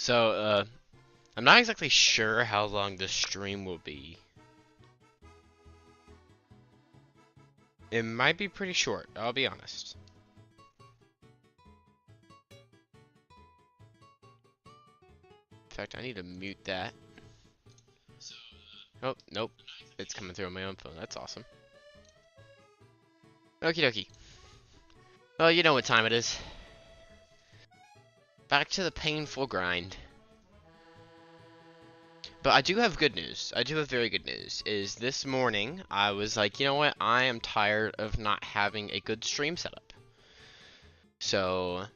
So, I'm not exactly sure how long the stream will be. It might be pretty short, I'll be honest. In fact, I need to mute that. Oh, nope. It's coming through on my own phone. That's awesome. Okie dokie. Well, you know what time it is. Back to the painful grind. But I do have good news. I do have very good news. Is this morning, I was like, you know what? I am tired of not having a good stream setup. So,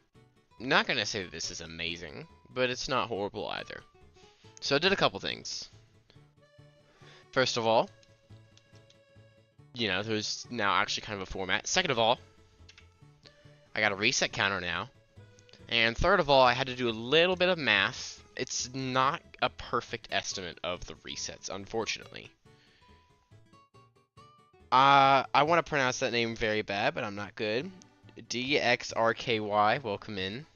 I'm not going to say that this is amazing, but it's not horrible either. So I did a couple things. First of all, you know, there's now actually kind of a format. Second of all, I got a reset counter now. And third of all, I had to do a little bit of math. It's not a perfect estimate of the resets, unfortunately. I want to pronounce that name very bad, but I'm not good. DXRKY, welcome in.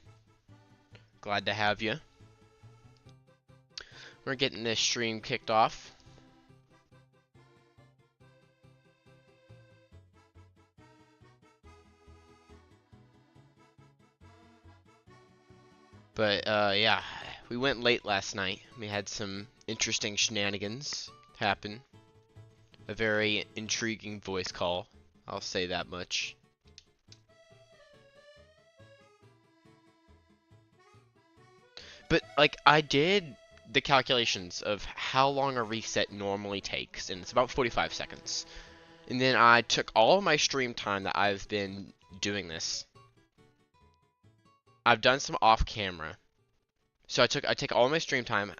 Glad to have you. We're getting this stream kicked off. But, yeah, we went late last night. We had some interesting shenanigans happen. A very intriguing voice call, I'll say that much. But, like, I did the calculations of how long a reset normally takes, and it's about 45 seconds. And then I took all of my stream time that I've been doing this. I've done some off camera. So I take all my stream time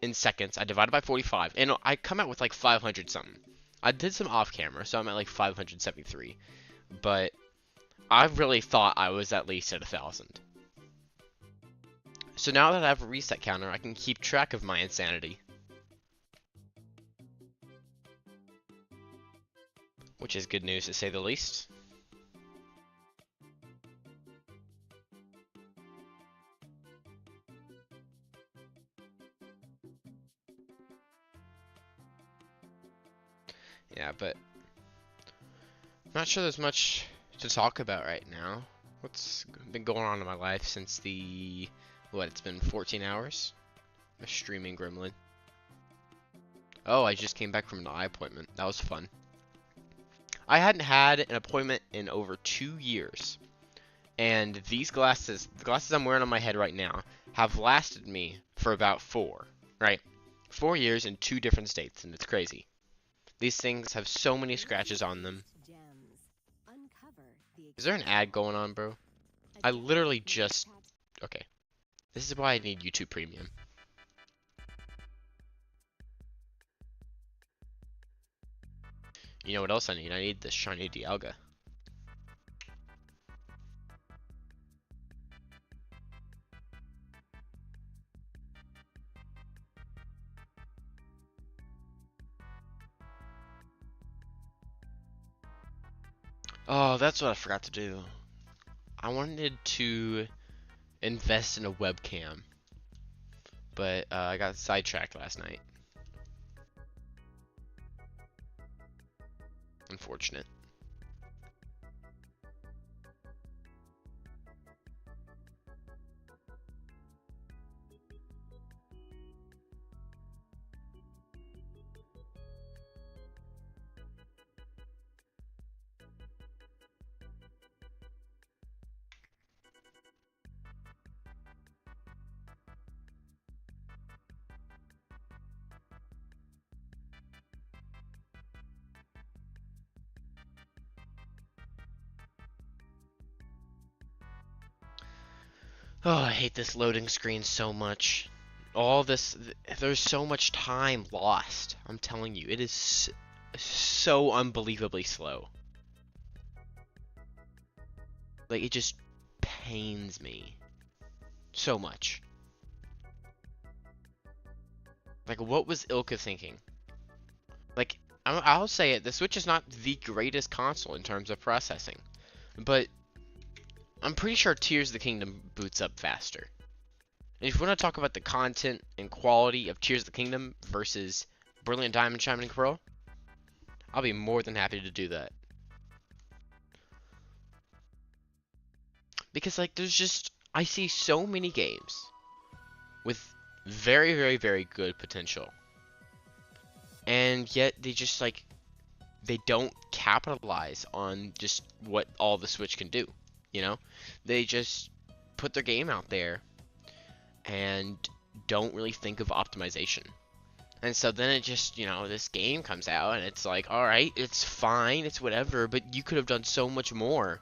in seconds, I divided by 45, and I come out with like 500 something. I did some off camera, so I'm at like 573. But I really thought I was at least at 1,000. So now that I have a reset counter, I can keep track of my insanity. Which is good news to say the least. Yeah, but I'm not sure there's much to talk about right now. What's been going on in my life since the, what, it's been 14 hours? A streaming gremlin. Oh, I just came back from an eye appointment. That was fun. I hadn't had an appointment in over 2 years. And these glasses, the glasses I'm wearing on my head right now, have lasted me for about 4, right? 4 years in 2 different states, and it's crazy. These things have so many scratches on them. Is there an ad going on, bro? I literally just... Okay. This is why I need YouTube Premium. You know what else I need? I need this shiny Dialga. Oh, that's what I forgot to do. I wanted to invest in a webcam, but I got sidetracked last night. Unfortunate. Oh, I hate this loading screen so much. All this, there's so much time lost. I'm telling you, it is so unbelievably slow. Like, it just pains me so much. Like, what was Ilka thinking? Like, I'll say it, the Switch is not the greatest console in terms of processing, but I'm pretty sure Tears of the Kingdom boots up faster. And if you want to talk about the content and quality of Tears of the Kingdom versus Brilliant Diamond Shining Pearl, I'll be more than happy to do that. Because like there's just I see so many games with very, very, very good potential. And yet they just like they don't capitalize on just what all the Switch can do, you know? They just put their game out there and don't really think of optimization. And so then it just, this game comes out and it's like, all right, it's fine, it's whatever, but you could have done so much more.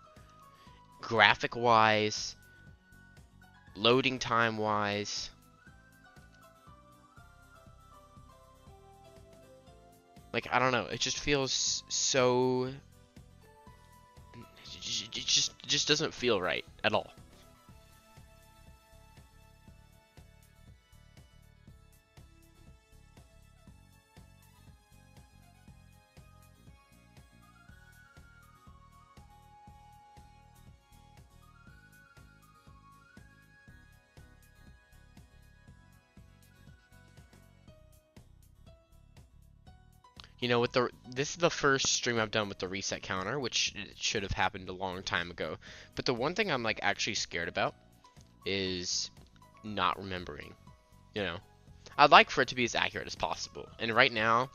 Graphic wise, loading time wise. Like, I don't know, it just feels so. It just doesn't feel right at all. With this is the first stream I've done with the reset counter, which it should have happened a long time ago. But the one thing I'm like actually scared about is not remembering. You know, I'd like for it to be as accurate as possible. And right now,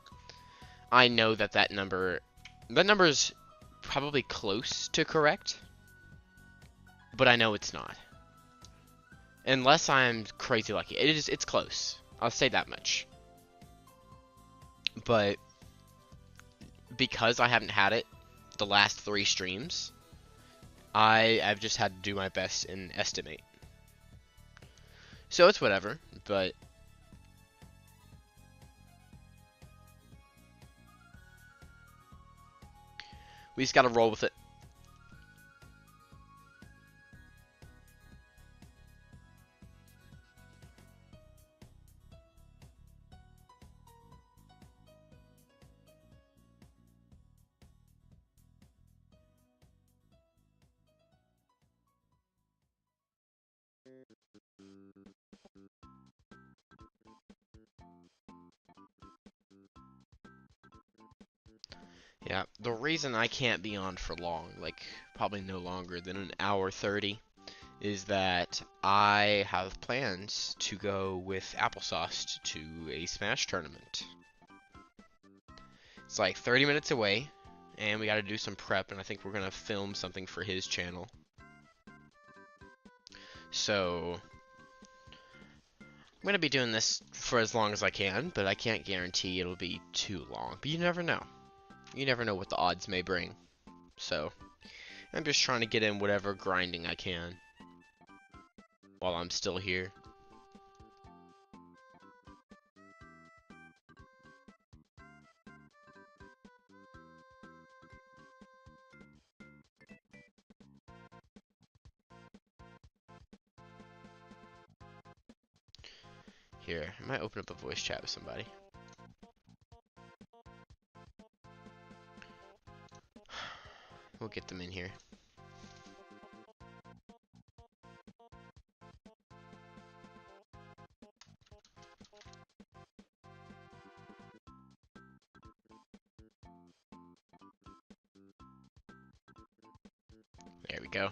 I know that number is probably close to correct, but I know it's not. Unless I'm crazy lucky. It's close. I'll say that much. But because I haven't had it the last 3 streams, I've just had to do my best and estimate. So it's whatever, but we just gotta roll with it. Yeah, the reason I can't be on for long, like probably no longer than an hour 30, is that I have plans to go with Applesauce to a Smash tournament. It's like 30 minutes away, and we gotta do some prep, and I think we're gonna film something for his channel. So, I'm gonna be doing this for as long as I can, but I can't guarantee it'll be too long. But you never know. You never know what the odds may bring. So, I'm just trying to get in whatever grinding I can while I'm still here. Here, I might open up a voice chat with somebody. We'll get them in here. There we go.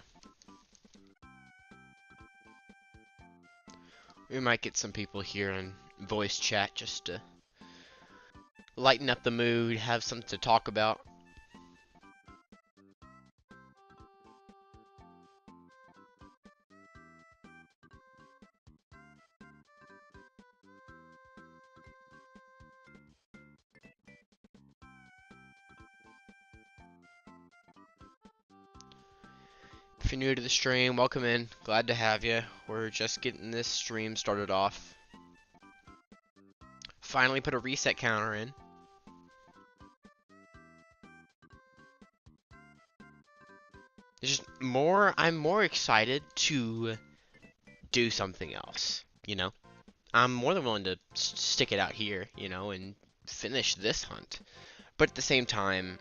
We might get some people here in voice chat just to lighten up the mood, have something to talk about. If you're new to the stream, welcome in. Glad to have you. We're just getting this stream started off. Finally put a reset counter in. It's just I'm more excited to do something else, I'm more than willing to stick it out here, and finish this hunt. But at the same time,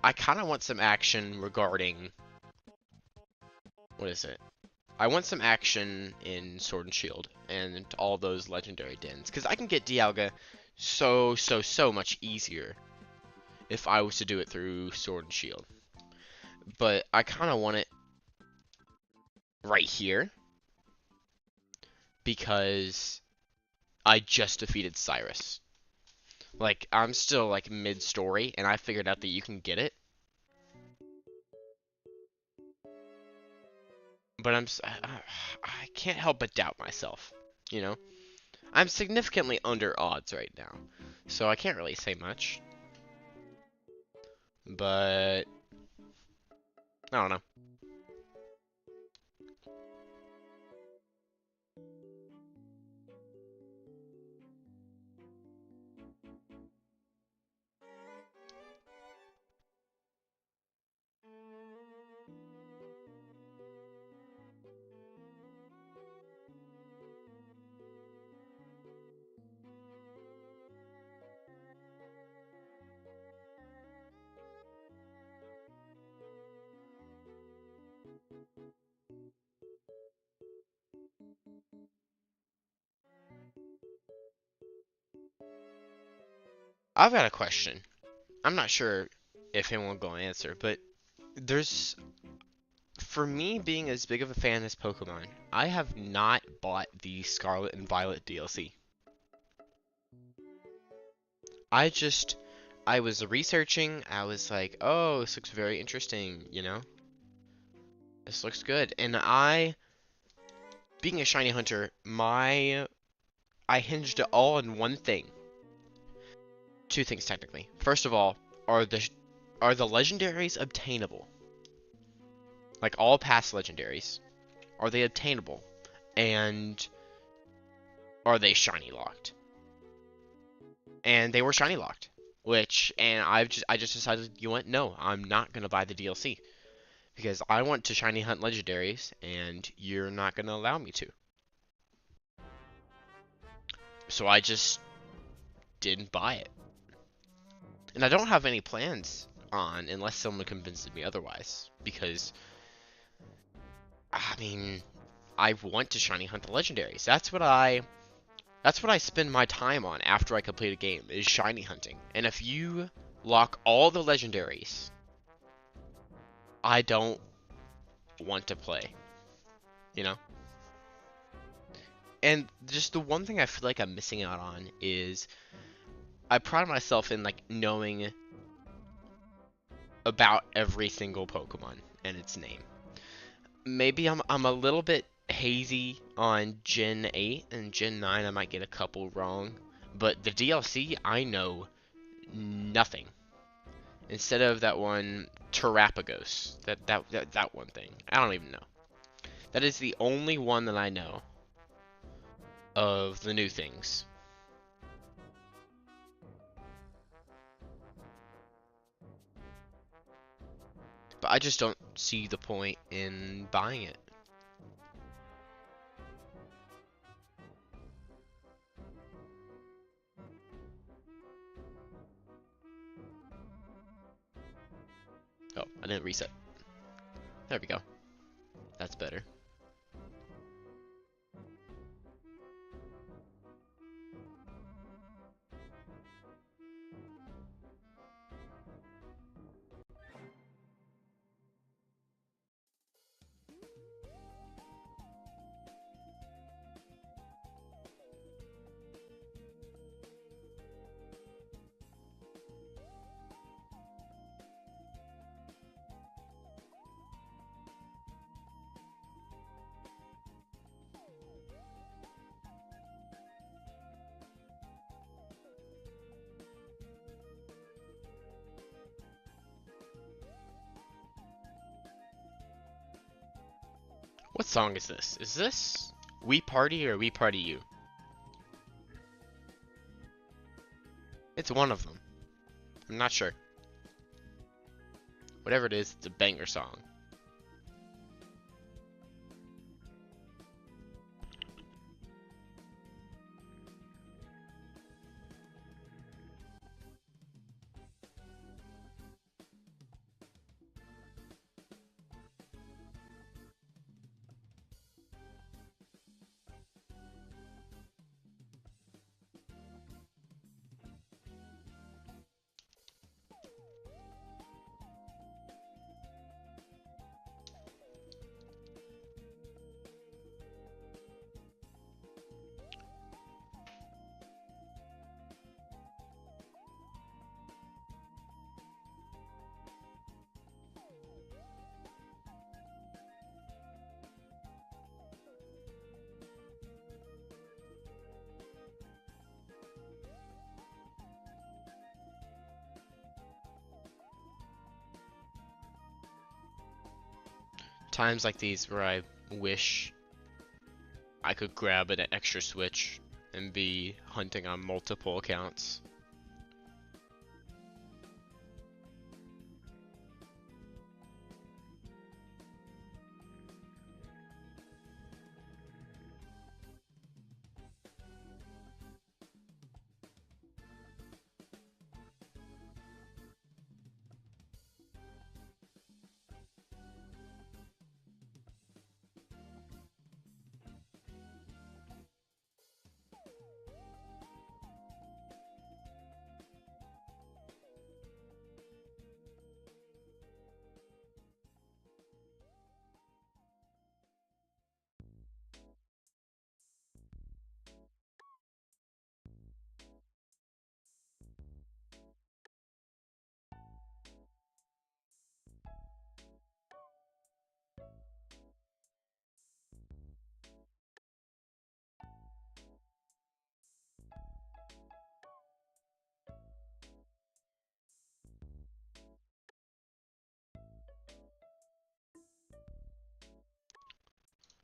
I kind of want some action regarding, what is it? I want some action in Sword and Shield and all those legendary dens, because I can get Dialga so much easier if I was to do it through Sword and Shield. But I kind of want it right here because I just defeated Cyrus. Like, I'm still like mid-story, and I figured out that you can get it. But I can't help but doubt myself, you know? I'm significantly under odds right now, so I can't really say much. But I don't know. I've got a question. I'm not sure if anyone will go and answer, but there's, for me being as big of a fan as Pokemon, I have not bought the Scarlet and Violet DLC. I just, I was researching, I was like, oh, this looks very interesting, you know? This looks good. And being a shiny hunter, I hinged it all on one thing. Two things technically. First of all, are the legendaries obtainable? Like all past legendaries, are they obtainable? And are they shiny locked? And they were shiny locked. And I just decided, you know what? No, I'm not gonna buy the DLC because I want to shiny hunt legendaries, and you're not gonna allow me to. So I just didn't buy it. And I don't have any plans on unless someone convinces me otherwise. Because, I mean, I want to shiny hunt the legendaries. That's what I spend my time on after I complete a game, is shiny hunting. And if you lock all the legendaries, I don't want to play, you know? And just the one thing I feel like I'm missing out on is I pride myself in like knowing about every single Pokemon and its name. Maybe I'm a little bit hazy on Gen 8 and Gen 9. I might get a couple wrong, but the DLC I know nothing. Instead of that one Terrapagos, that one thing. I don't even know. That is the only one that I know of the new things. But I just don't see the point in buying it. Oh, I didn't reset. There we go. That's better. What song is this? Is this We Party or We Party You? It's one of them. I'm not sure. Whatever it is, it's a banger song. times like these where I wish I could grab an extra Switch and be hunting on multiple accounts.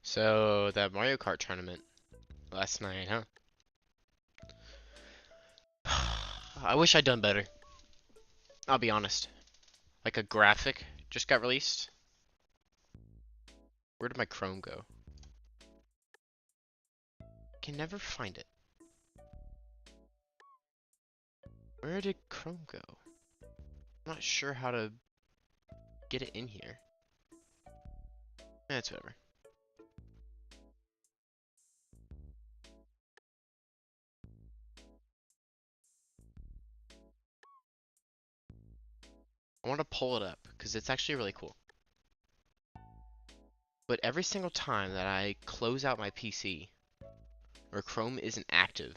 So, that Mario Kart tournament last night, huh? I wish I'd done better. I'll be honest. Like a graphic just got released. Where did my Chrome go? Can never find it. Where did Chrome go? I'm not sure how to get it in here. It's whatever. I want to pull it up because it's actually really cool. But every single time that I close out my PC or Chrome isn't active,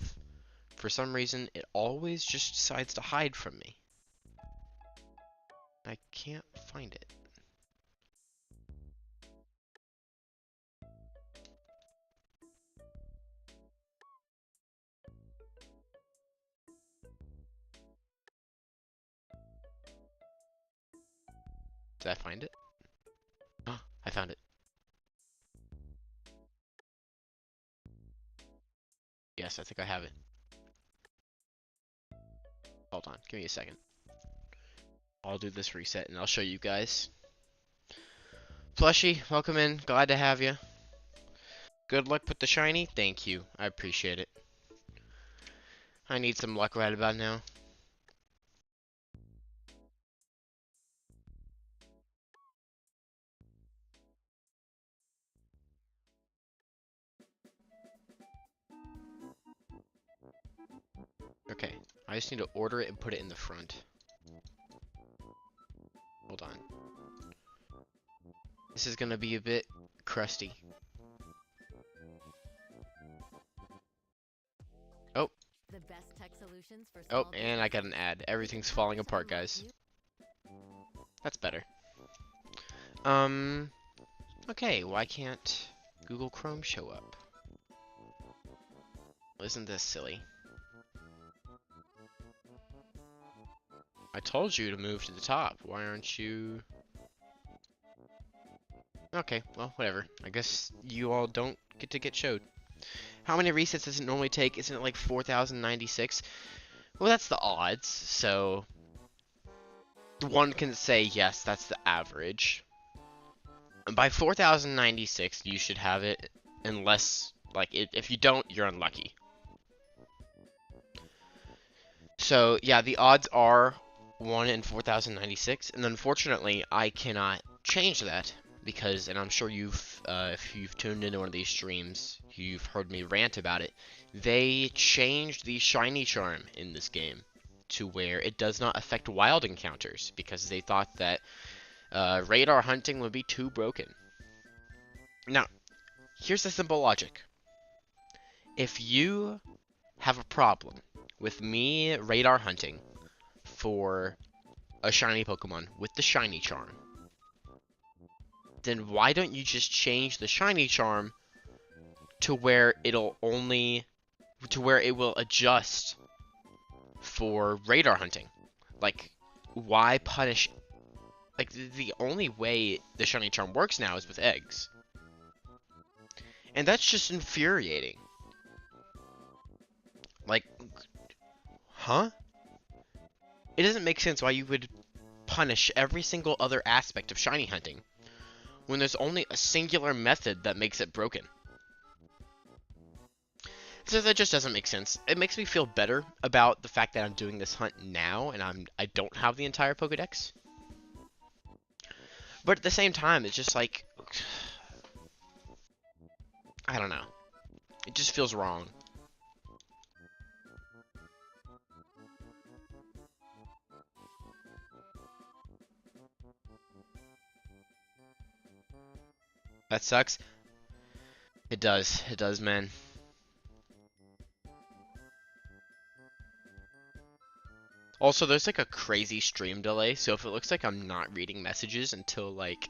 for some reason it always just decides to hide from me. I can't find it. Did I find it? Oh, I found it. Yes, I think I have it. Hold on, give me a second. I'll do this reset and I'll show you guys. Plushy, welcome in. Glad to have you. Good luck with the shiny. Thank you. I appreciate it. I need some luck right about now. Okay, I just need to order it and put it in the front. Hold on. This is gonna be a bit crusty. Oh. Oh, and I got an ad. Everything's falling apart, guys. That's better. Okay, why can't Google Chrome show up? Isn't this silly? I told you to move to the top. Why aren't you... Okay, well, whatever. I guess you all don't get to get showed. How many resets does it normally take? Isn't it like 4,096? Well, that's the odds, so... One can say, yes, that's the average. And by 4,096, you should have it, unless, like, if you don't, you're unlucky. So, yeah, the odds are 1 in 4,096, and unfortunately, I cannot change that, because, and I'm sure you've, if you've tuned into one of these streams, you've heard me rant about it, they changed the shiny charm in this game to where it does not affect wild encounters, because they thought that radar hunting would be too broken. Now, here's the simple logic. If you have a problem with me radar hunting for a shiny Pokemon with the shiny charm, then why don't you just change the shiny charm to where it will adjust for radar hunting? Like, why punish Like, the only way the shiny charm works now is with eggs. And that's just infuriating. Like, huh? It doesn't make sense why you would punish every single other aspect of shiny hunting when there's only a singular method that makes it broken. So that just doesn't make sense. It makes me feel better about the fact that I'm doing this hunt now and I don't have the entire Pokedex. But at the same time, it's just like, I don't know. It just feels wrong. That sucks. It does. It does, man. Also, there's like a crazy stream delay, so if it looks like I'm not reading messages until like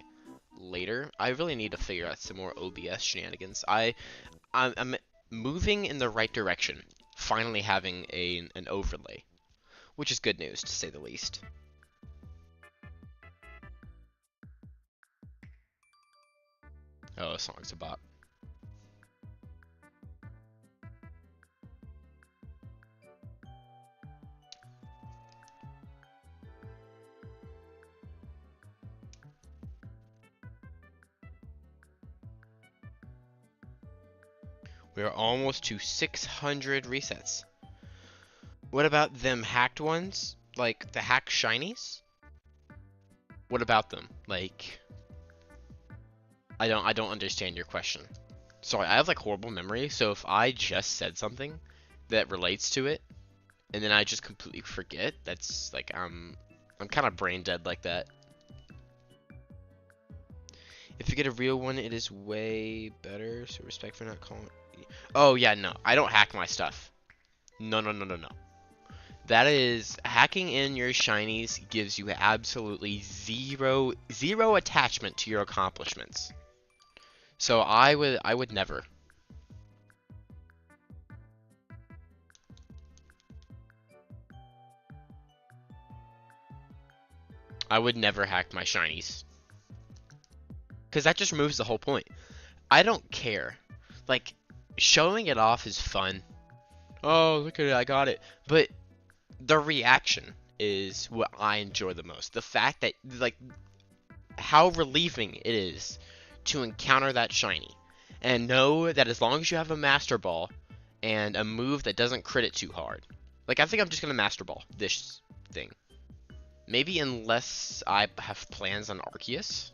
later, I really need to figure out some more OBS shenanigans. I'm moving in the right direction. Finally having an overlay, which is good news to say the least. Oh, the song's a bop. We are almost to 600 resets. What about them hacked ones? Like the hacked shinies? What about them? Like, I don't understand your question. Sorry, I have like horrible memory, so if I just said something that relates to it and then I just completely forget, that's like I'm kind of brain dead like that. If you get a real one, it is way better. So respect for not calling. Oh yeah, no, I don't hack my stuff. No, no, no, no, no. That is hacking in your shinies gives you absolutely zero attachment to your accomplishments. So I would never. I would never hack my shinies. Because that just removes the whole point. I don't care. Like, showing it off is fun. Oh, look at it, I got it. But the reaction is what I enjoy the most. The fact that, like, how relieving it is to encounter that shiny. And know that as long as you have a Master Ball and a move that doesn't crit it too hard. Like, I think I'm just going to Master Ball this thing. Maybe unless I have plans on Arceus.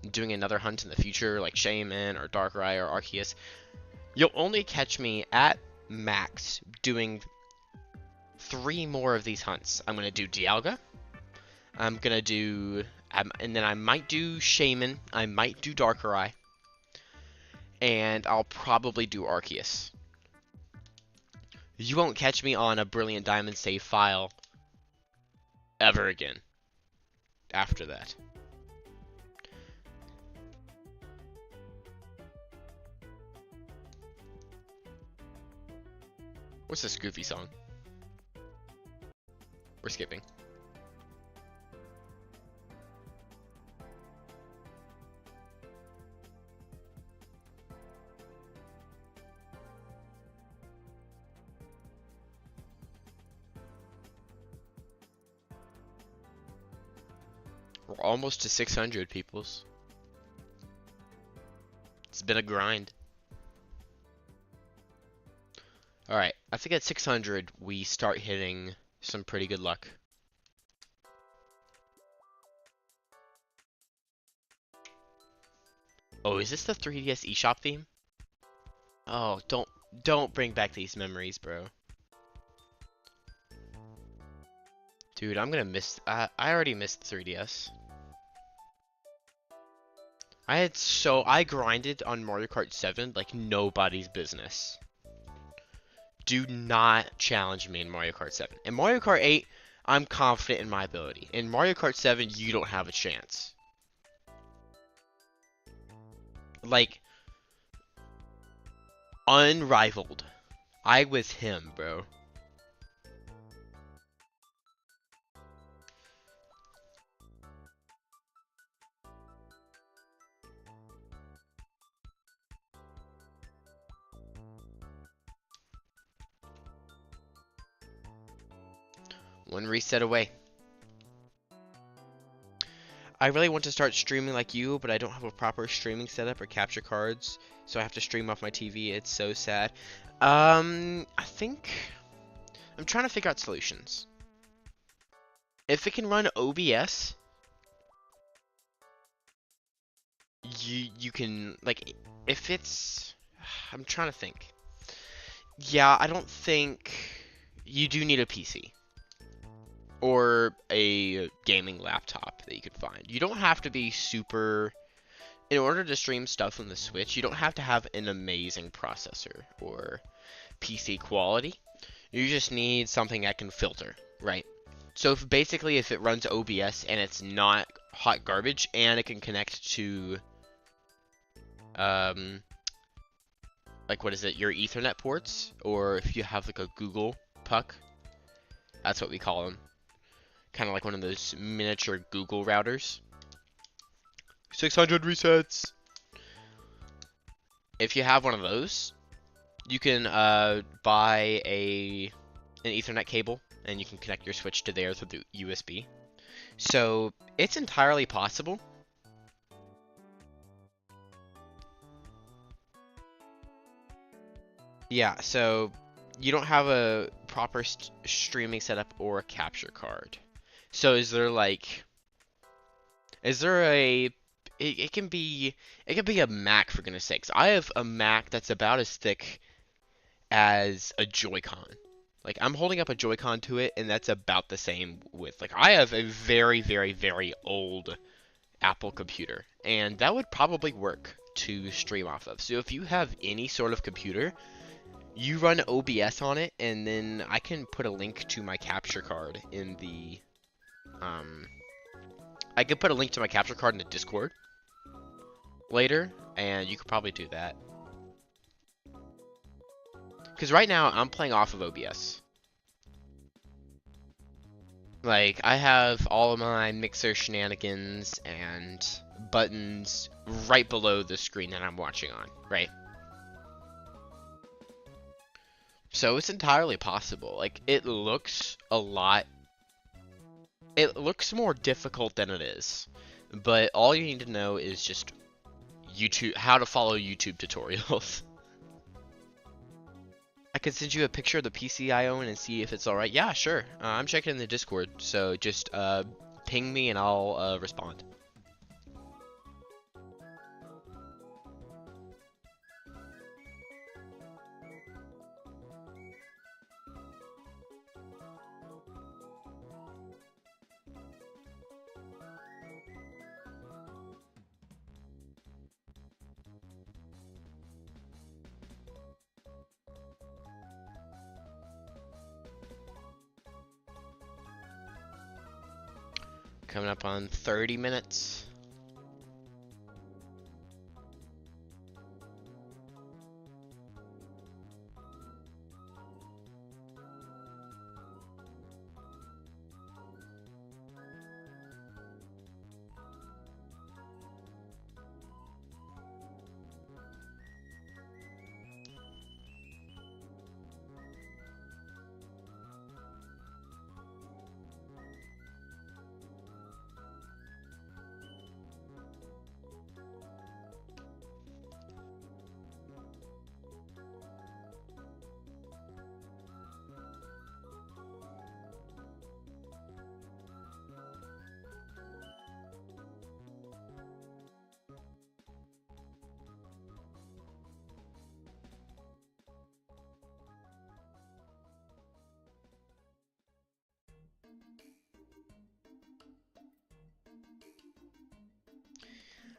Doing another hunt in the future, like Shaman or Darkrai or Arceus. You'll only catch me at max doing 3 more of these hunts. I'm going to do Dialga. I'm going to do... and then I might do Shaman. I might do Darkrai. And I'll probably do Arceus. You won't catch me on a Brilliant Diamond save file ever again after that. What's this goofy song? We're skipping. We're almost to 600 peoples. It's been a grind. Alright, I think at 600 we start hitting some pretty good luck. Oh, is this the 3DS eShop theme? Oh, don't bring back these memories, bro. Dude, I'm gonna miss... I already missed 3DS. I grinded on Mario Kart 7 like nobody's business. Do not challenge me in Mario Kart 7. In Mario Kart 8, I'm confident in my ability. In Mario Kart 7, you don't have a chance. Like, unrivaled. I was him, bro. One reset away. I really want to start streaming like you, but I don't have a proper streaming setup or capture cards, so I have to stream off my TV. It's so sad. I think I'm trying to figure out solutions. If it can run OBS, you can, like, if it's, I'm trying to think. Yeah, I don't think you do need a PC or a gaming laptop that you could find. You don't have to be super, in order to stream stuff on the Switch, you don't have to have an amazing processor or PC quality. You just need something that can filter, right? So if basically if it runs OBS and it's not hot garbage and it can connect to like, what is it, your Ethernet ports, or if you have like a Google puck, that's what we call them, kind of like one of those miniature Google routers. 600 resets. If you have one of those, you can buy an Ethernet cable and you can connect your Switch to there through the USB. So it's entirely possible. Yeah, so you don't have a proper streaming setup or a capture card. So is there like, is there a, it can be a Mac, for goodness sakes. I have a Mac that's about as thick as a Joy-Con. Like, I'm holding up a Joy-Con to it, and that's about the same width. Like, I have a very, very, very old Apple computer, and that would probably work to stream off of. So if you have any sort of computer, you run OBS on it, and then I can put a link to my capture card in the, I could put a link to my capture card in the Discord later, and you could probably do that. Because right now, I'm playing off of OBS. Like, I have all of my mixer shenanigans and buttons right below the screen that I'm watching on, right? So it's entirely possible. Like, it looks more difficult than it is. But all you need to know is just YouTube, how to follow YouTube tutorials. I could send you a picture of the PC I own and see if it's alright. Yeah, sure. I'm checking in the Discord, so just ping me and I'll respond. Coming up on 30 minutes.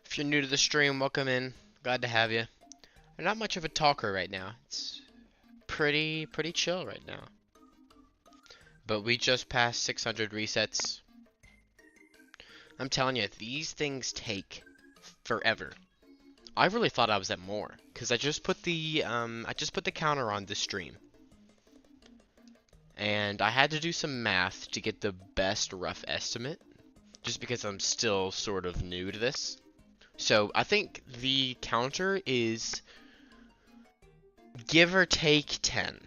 If you're new to the stream, welcome in. Glad to have you. I'm not much of a talker right now. It's pretty chill right now. But we just passed 600 resets. I'm telling you, these things take forever. I really thought I was at more, because I just put the counter on the stream. And I had to do some math to get the best rough estimate, just because I'm still sort of new to this. So I think the counter is give or take 10.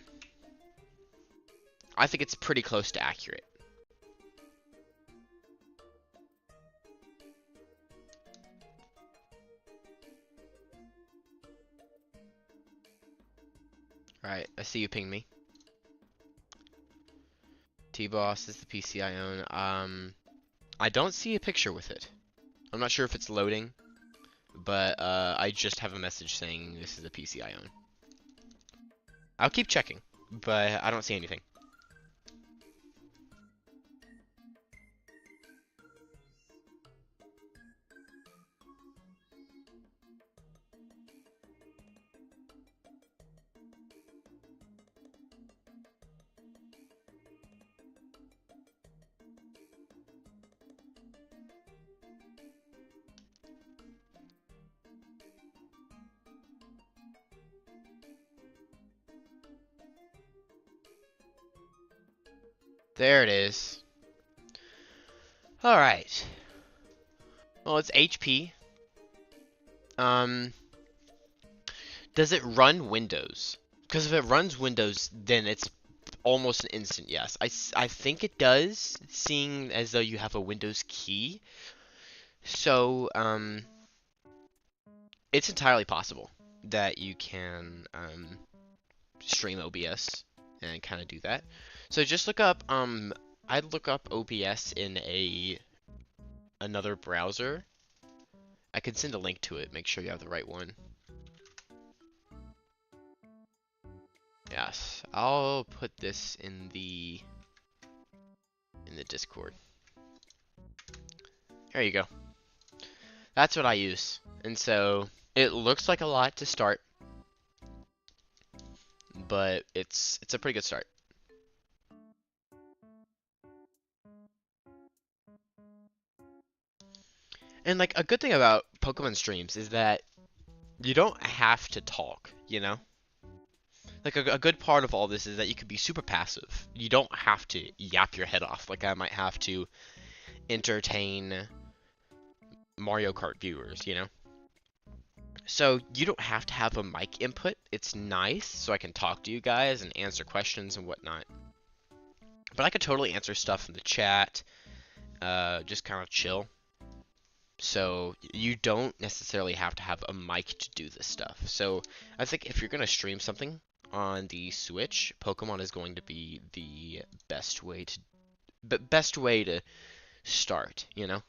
I think it's pretty close to accurate. Alright, I see you ping me. T-Boss is the PC I own. I don't see a picture with it. I'm not sure if it's loading, but I just have a message saying this is the PC I own. I'll keep checking, but I don't see anything. There it is. Alright. Well, it's HP. Does it run Windows? Because if it runs Windows, then it's almost an instant yes. I think it does, seeing as though you have a Windows key. So, it's entirely possible that you can, stream OBS and kind of do that. So just look up, I'd look up OBS in another browser. I can send a link to it, make sure you have the right one. Yes, I'll put this in the Discord. There you go. That's what I use. And so it looks like a lot to start, but it's a pretty good start. And like a good thing about Pokemon streams is that you don't have to talk, you know? Like a good part of all this is that you can be super passive. You don't have to yap your head off like I might have to entertain Mario Kart viewers, you know? So you don't have to have a mic input. It's nice so I can talk to you guys and answer questions and whatnot. But I could totally answer stuff in the chat, just kind of chill. So you don't necessarily have to have a mic to do this stuff. So I think if you're going to stream something on the Switch, Pokemon is going to be the best way to start, you know?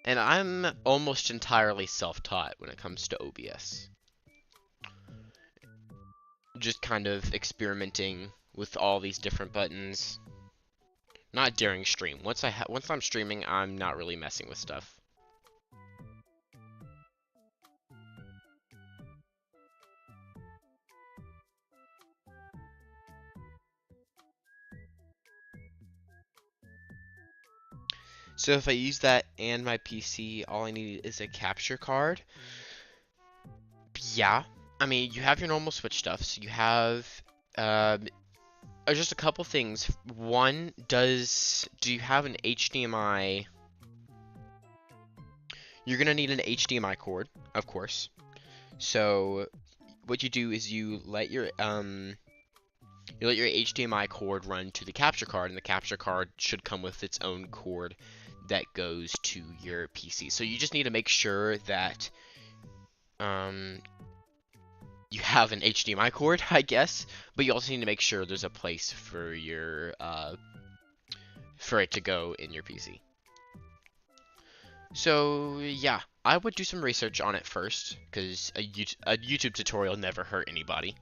And I'm almost entirely self-taught when it comes to OBS. Just kind of experimenting with all these different buttons. Not during stream. Once I'm streaming, I'm not really messing with stuff. So if I use that and my PC, all I need is a capture card. Yeah. I mean, you have your normal Switch stuff. So you have just a couple things. One, do you have an HDMI? You're gonna need an HDMI cord, of course. So what you do is you let your HDMI cord run to the capture card, and the capture card should come with its own cord that goes to your PC. So you just need to make sure that you have an HDMI cord, I guess, but you also need to make sure there's a place for your for it to go in your PC. So yeah, I would do some research on it first, because a YouTube tutorial never hurt anybody.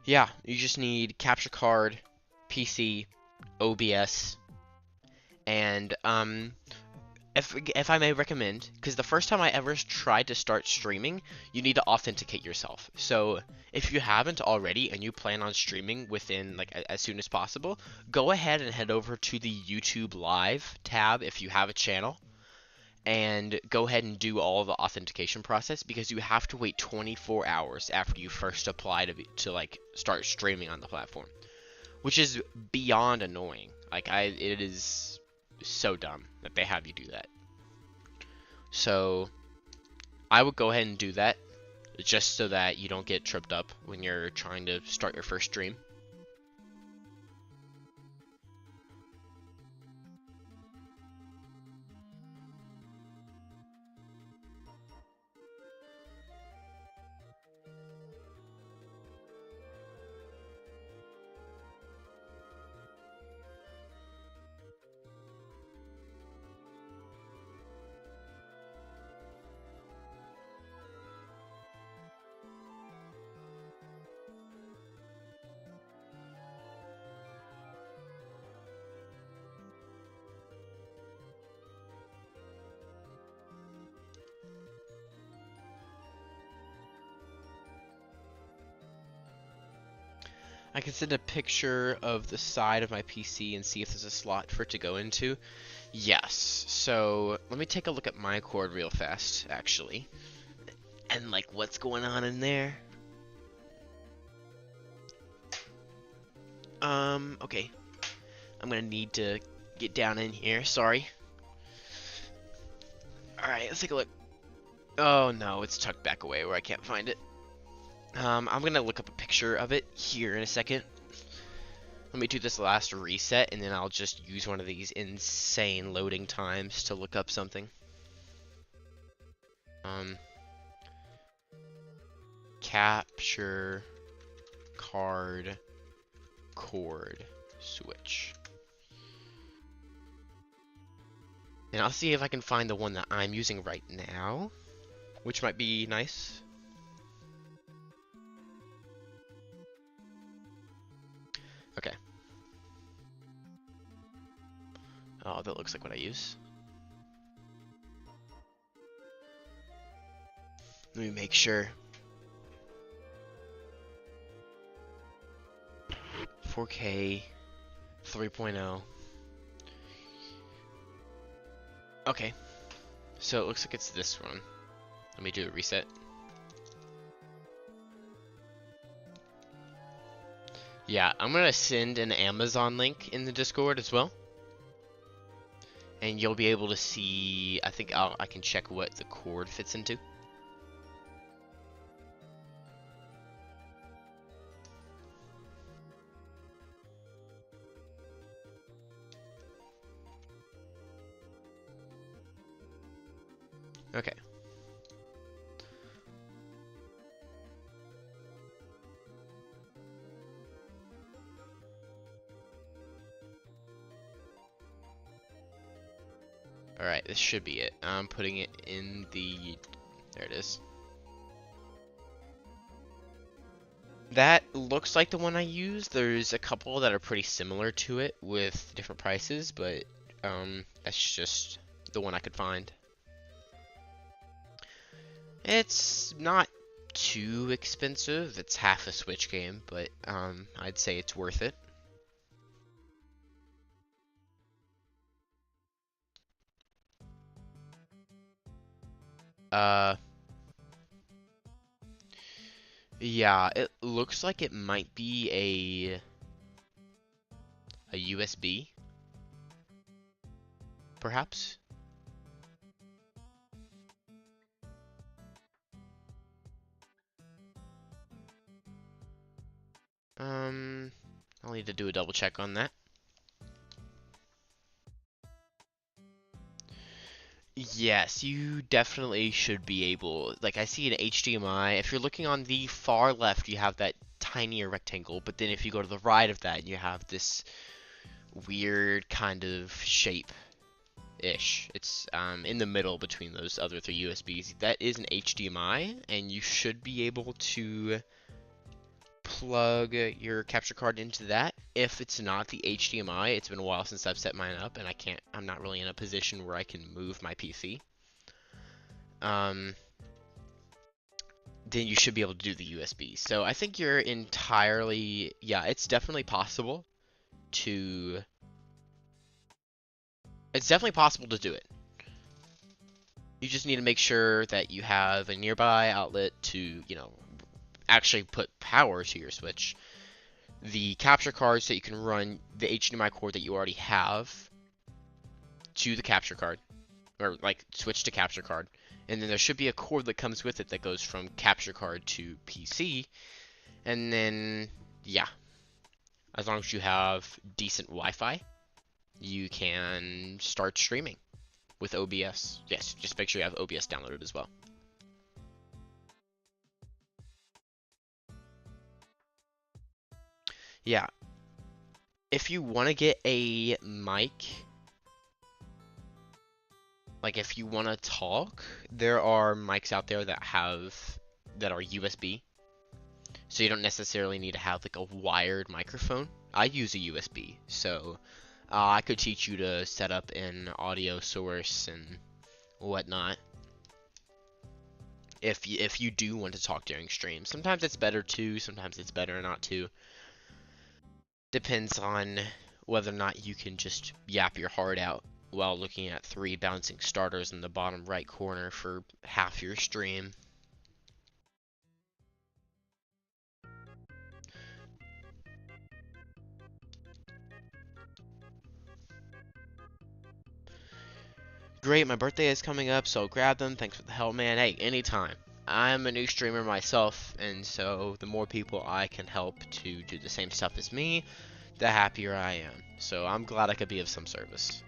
Yeah, you just need capture card, PC, OBS, and if I may recommend, because the first time I ever tried to start streaming, you need to authenticate yourself. So if you haven't already and you plan on streaming within like as soon as possible, go ahead and head over to the YouTube Live tab if you have a channel, and go ahead and do all the authentication process, because you have to wait 24 hours after you first apply to like start streaming on the platform, which is beyond annoying. Like it is so dumb that they have you do that. So I would go ahead and do that, just so that you don't get tripped up when you're trying to start your first stream. I can send a picture of the side of my PC and see if there's a slot for it to go into. Yes. So let me take a look at my cord real fast, actually, and like what's going on in there. Okay. I'm gonna need to get down in here. Sorry. All right, let's take a look. Oh no, it's tucked back away where I can't find it. I'm gonna look up a picture of it here in a second. Let me do this last reset, and then I'll just use one of these insane loading times to look up something. Capture card cord switch. And I'll see if I can find the one that I'm using right now, which might be nice. Okay. Oh, that looks like what I use. Let me make sure. 4K 3.0. Okay. So it looks like it's this one. Let me do a reset. Yeah, I'm gonna send an Amazon link in the Discord as well. And you'll be able to see, I think I can check what the cord fits into. Okay. Alright, this should be it. I'm putting it in the... There it is. That looks like the one I used. There's a couple that are pretty similar to it with different prices, but that's just the one I could find. It's not too expensive. It's half a Switch game, but I'd say it's worth it. Yeah, it looks like it might be a USB, perhaps. I'll need to do a double check on that. Yes, you definitely should be able, like I see an HDMI. If you're looking on the far left, you have that tinier rectangle, but then if you go to the right of that, you have this weird kind of shape-ish. It's in the middle between those other three USBs. That is an HDMI, and you should be able to plug your capture card into that. If it's not the HDMI, it's been a while since I've set mine up, and I'm not really in a position where I can move my PC. Then you should be able to do the USB. So I think you're entirely, yeah, it's definitely possible to do it. You just need to make sure that you have a nearby outlet to, you know, actually put power to your Switch. The capture card so you can run the HDMI cord that you already have to the capture card, or like switch to capture card, and then there should be a cord that comes with it that goes from capture card to PC, and then yeah, as long as you have decent Wi-Fi, you can start streaming with OBS. Yes, just make sure you have OBS downloaded as well. Yeah, if you want to get a mic, like if you want to talk, there are mics out there that are USB. So you don't necessarily need to have like a wired microphone. I use a USB, so I could teach you to set up an audio source and whatnot. If you do want to talk during stream, sometimes it's better to, sometimes it's better not to. Depends on whether or not you can just yap your heart out while looking at 3 bouncing starters in the bottom right corner for half your stream. Great, my birthday is coming up, so grab them. Thanks for the help, man. Hey, anytime. I'm a new streamer myself, and so the more people I can help to do the same stuff as me, the happier I am. So I'm glad I could be of some service.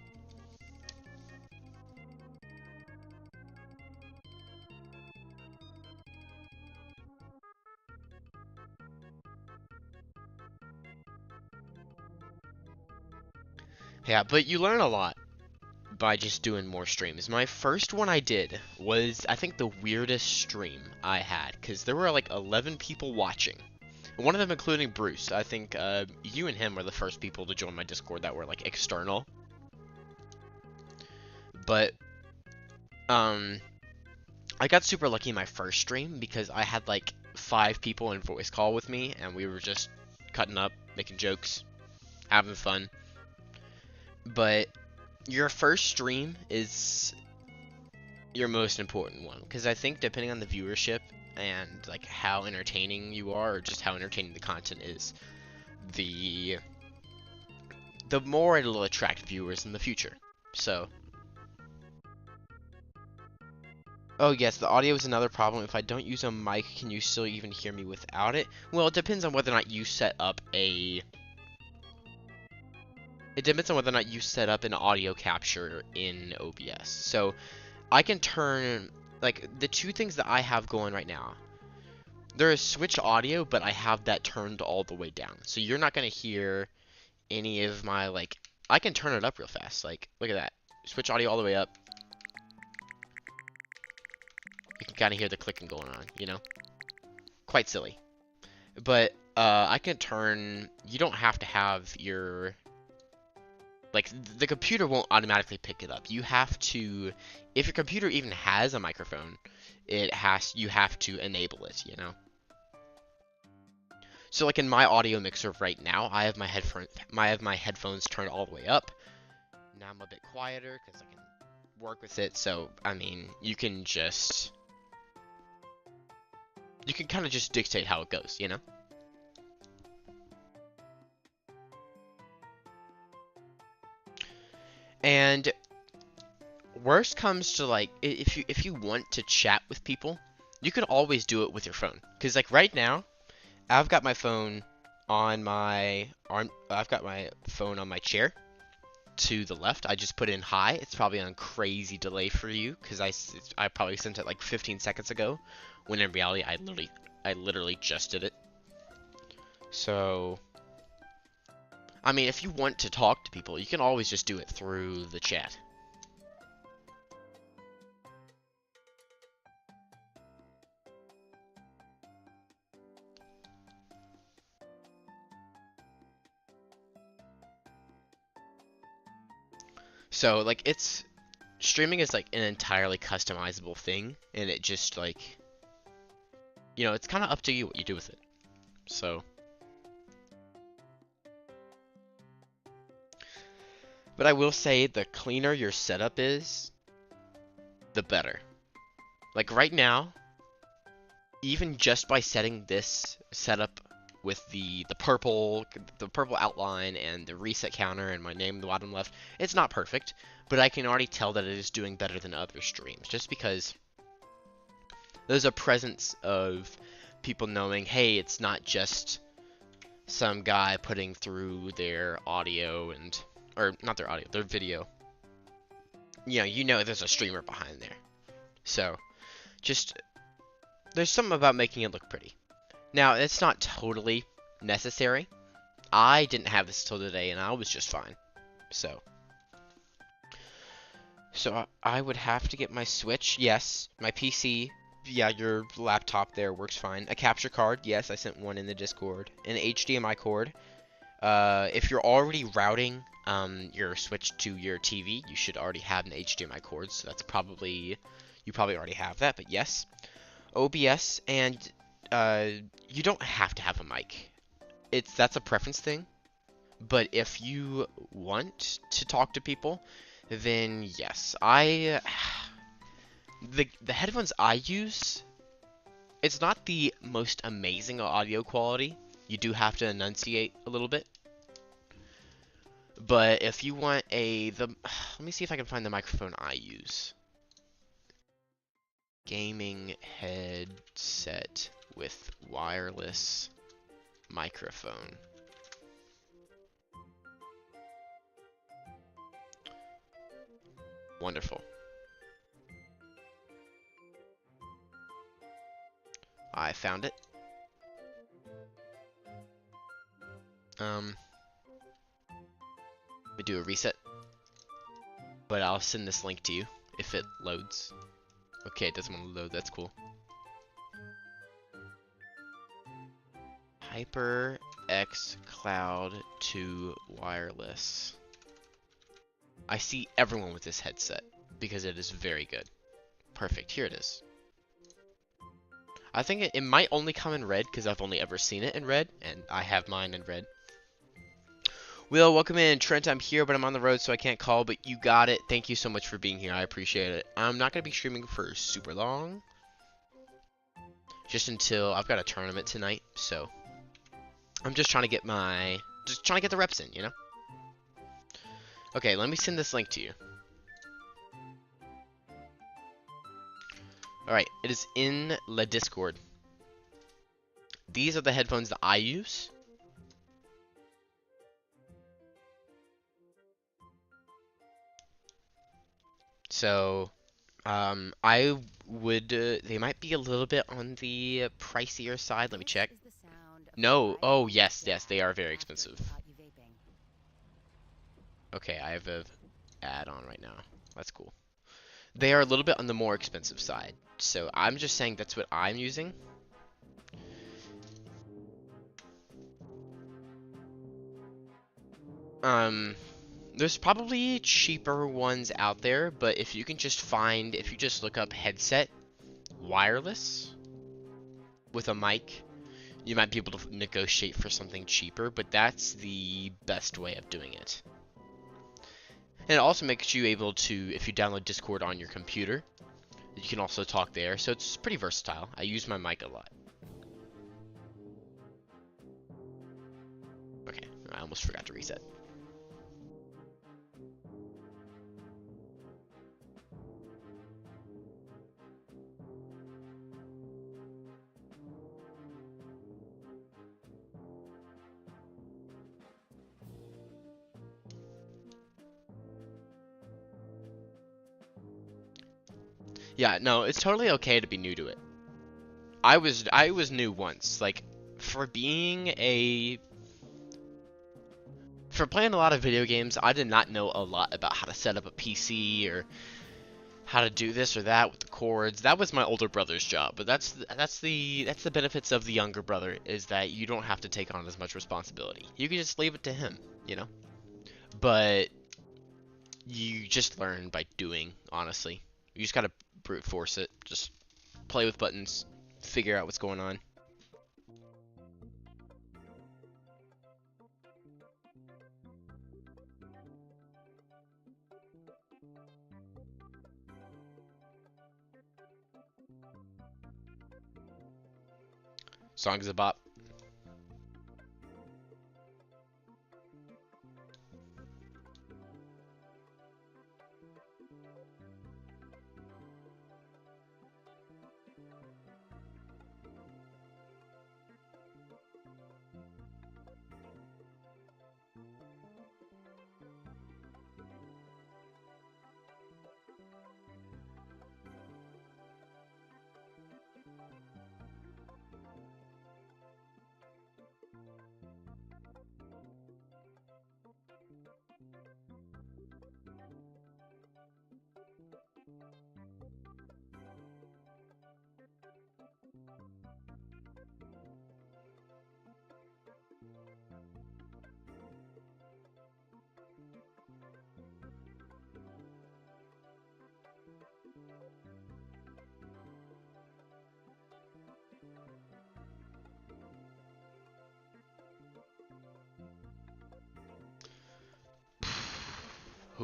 Yeah, but you learn a lot by just doing more streams. My first one I did was, I think, the weirdest stream I had, because there were like 11 people watching. One of them including Bruce. I think you and him were the first people to join my Discord that were like external. But I got super lucky in my first stream because I had like 5 people in voice call with me, and we were just cutting up, making jokes, having fun. But your first stream is your most important one, because I think depending on the viewership and like how entertaining you are, or just how entertaining the content is, the more it'll attract viewers in the future. So, oh yes, the audio is another problem. If I don't use a mic, can you still even hear me without it? Well, it depends on whether or not you set up a... It depends on whether or not you set up an audio capture in OBS. So, I can turn... Like, the 2 things that I have going right now. There is switch audio, but I have that turned all the way down. So, you're not going to hear any of my, like... I can turn it up real fast. Like, look at that. Switch audio all the way up. You can kind of hear the clicking going on, you know? Quite silly. But I can turn... You don't have to have your... Like, the computer won't automatically pick it up. You have to... If your computer even has a microphone, you have to enable it, you know? So, like, in my audio mixer right now, I have my headphones turned all the way up. Now I'm a bit quieter, because I can work with it. So, I mean, you can just... You can kind of just dictate how it goes, you know? And worst comes to, like, if you want to chat with people, you can always do it with your phone. Because, like, right now, I've got my phone on my arm. I've got my phone on my chair to the left. I just put in hi. It's probably on crazy delay for you because I probably sent it like 15 seconds ago, when in reality I literally just did it. So, I mean, if you want to talk to people, you can always just do it through the chat. So, like, streaming is like an entirely customizable thing, and it just, like, you know, it's kind of up to you what you do with it. So, but I will say, the cleaner your setup is, the better. Like, right now, even just by setting this setup with the purple outline and the reset counter and my name in the bottom left, it's not perfect, but I can already tell that it is doing better than other streams, just because there's a presence of people knowing, hey, it's not just some guy putting through their audio or not their audio, their video. You know there's a streamer behind there. So, just, there's something about making it look pretty. Now, it's not totally necessary. I didn't have this till today, and I was just fine. So I would have to get my Switch, yes. My PC, yeah, your laptop there works fine. A capture card, yes, I sent one in the Discord. An HDMI cord. If you're already routing your Switch to your TV, you should already have an HDMI cord, so that's probably... You probably already have that, but yes. OBS, and you don't have to have a mic. That's a preference thing. But if you want to talk to people, then yes, I the headphones I use, it's not the most amazing audio quality. You do have to enunciate a little bit. But if you want let me see if I can find the microphone I use. Gaming headset with wireless microphone. Wonderful. I found it. Let me do a reset. But I'll send this link to you if it loads. Okay, it doesn't want to load. That's cool. HyperX Cloud 2 wireless. I see everyone with this headset because it is very good. Perfect. Here it is. I think it might only come in red because I've only ever seen it in red, and I have mine in red. Will, welcome in. Trent, I'm here, but I'm on the road, so I can't call, but you got it. Thank you so much for being here. I appreciate it. I'm not going to be streaming for super long. Just until I've got a tournament tonight, so I'm just trying to get the reps in, you know? Okay, let me send this link to you. Alright, it is in the Discord. These are the headphones that I use. So, I would, they might be a little bit on the pricier side. Let me check. No, oh yes, they are very expensive. Okay, I have a ad on right now. That's cool. They are a little bit on the more expensive side. So I'm just saying that's what I'm using. There's probably cheaper ones out there, but if you just look up headset wireless with a mic, you might be able to negotiate for something cheaper, but that's the best way of doing it. And it also makes you able to, if you download Discord on your computer, you can also talk there, so it's pretty versatile. I use my mic a lot. Okay, I almost forgot to reset. Yeah, no, it's totally okay to be new to it. I was new once. Like, for playing a lot of video games, I did not know a lot about how to set up a PC or how to do this or that with the cords. That was my older brother's job, but that's the benefits of the younger brother, is that you don't have to take on as much responsibility. You can just leave it to him, you know? But you just learn by doing, honestly. You just gotta brute force it. Just play with buttons, figure out what's going on. Song's a bop.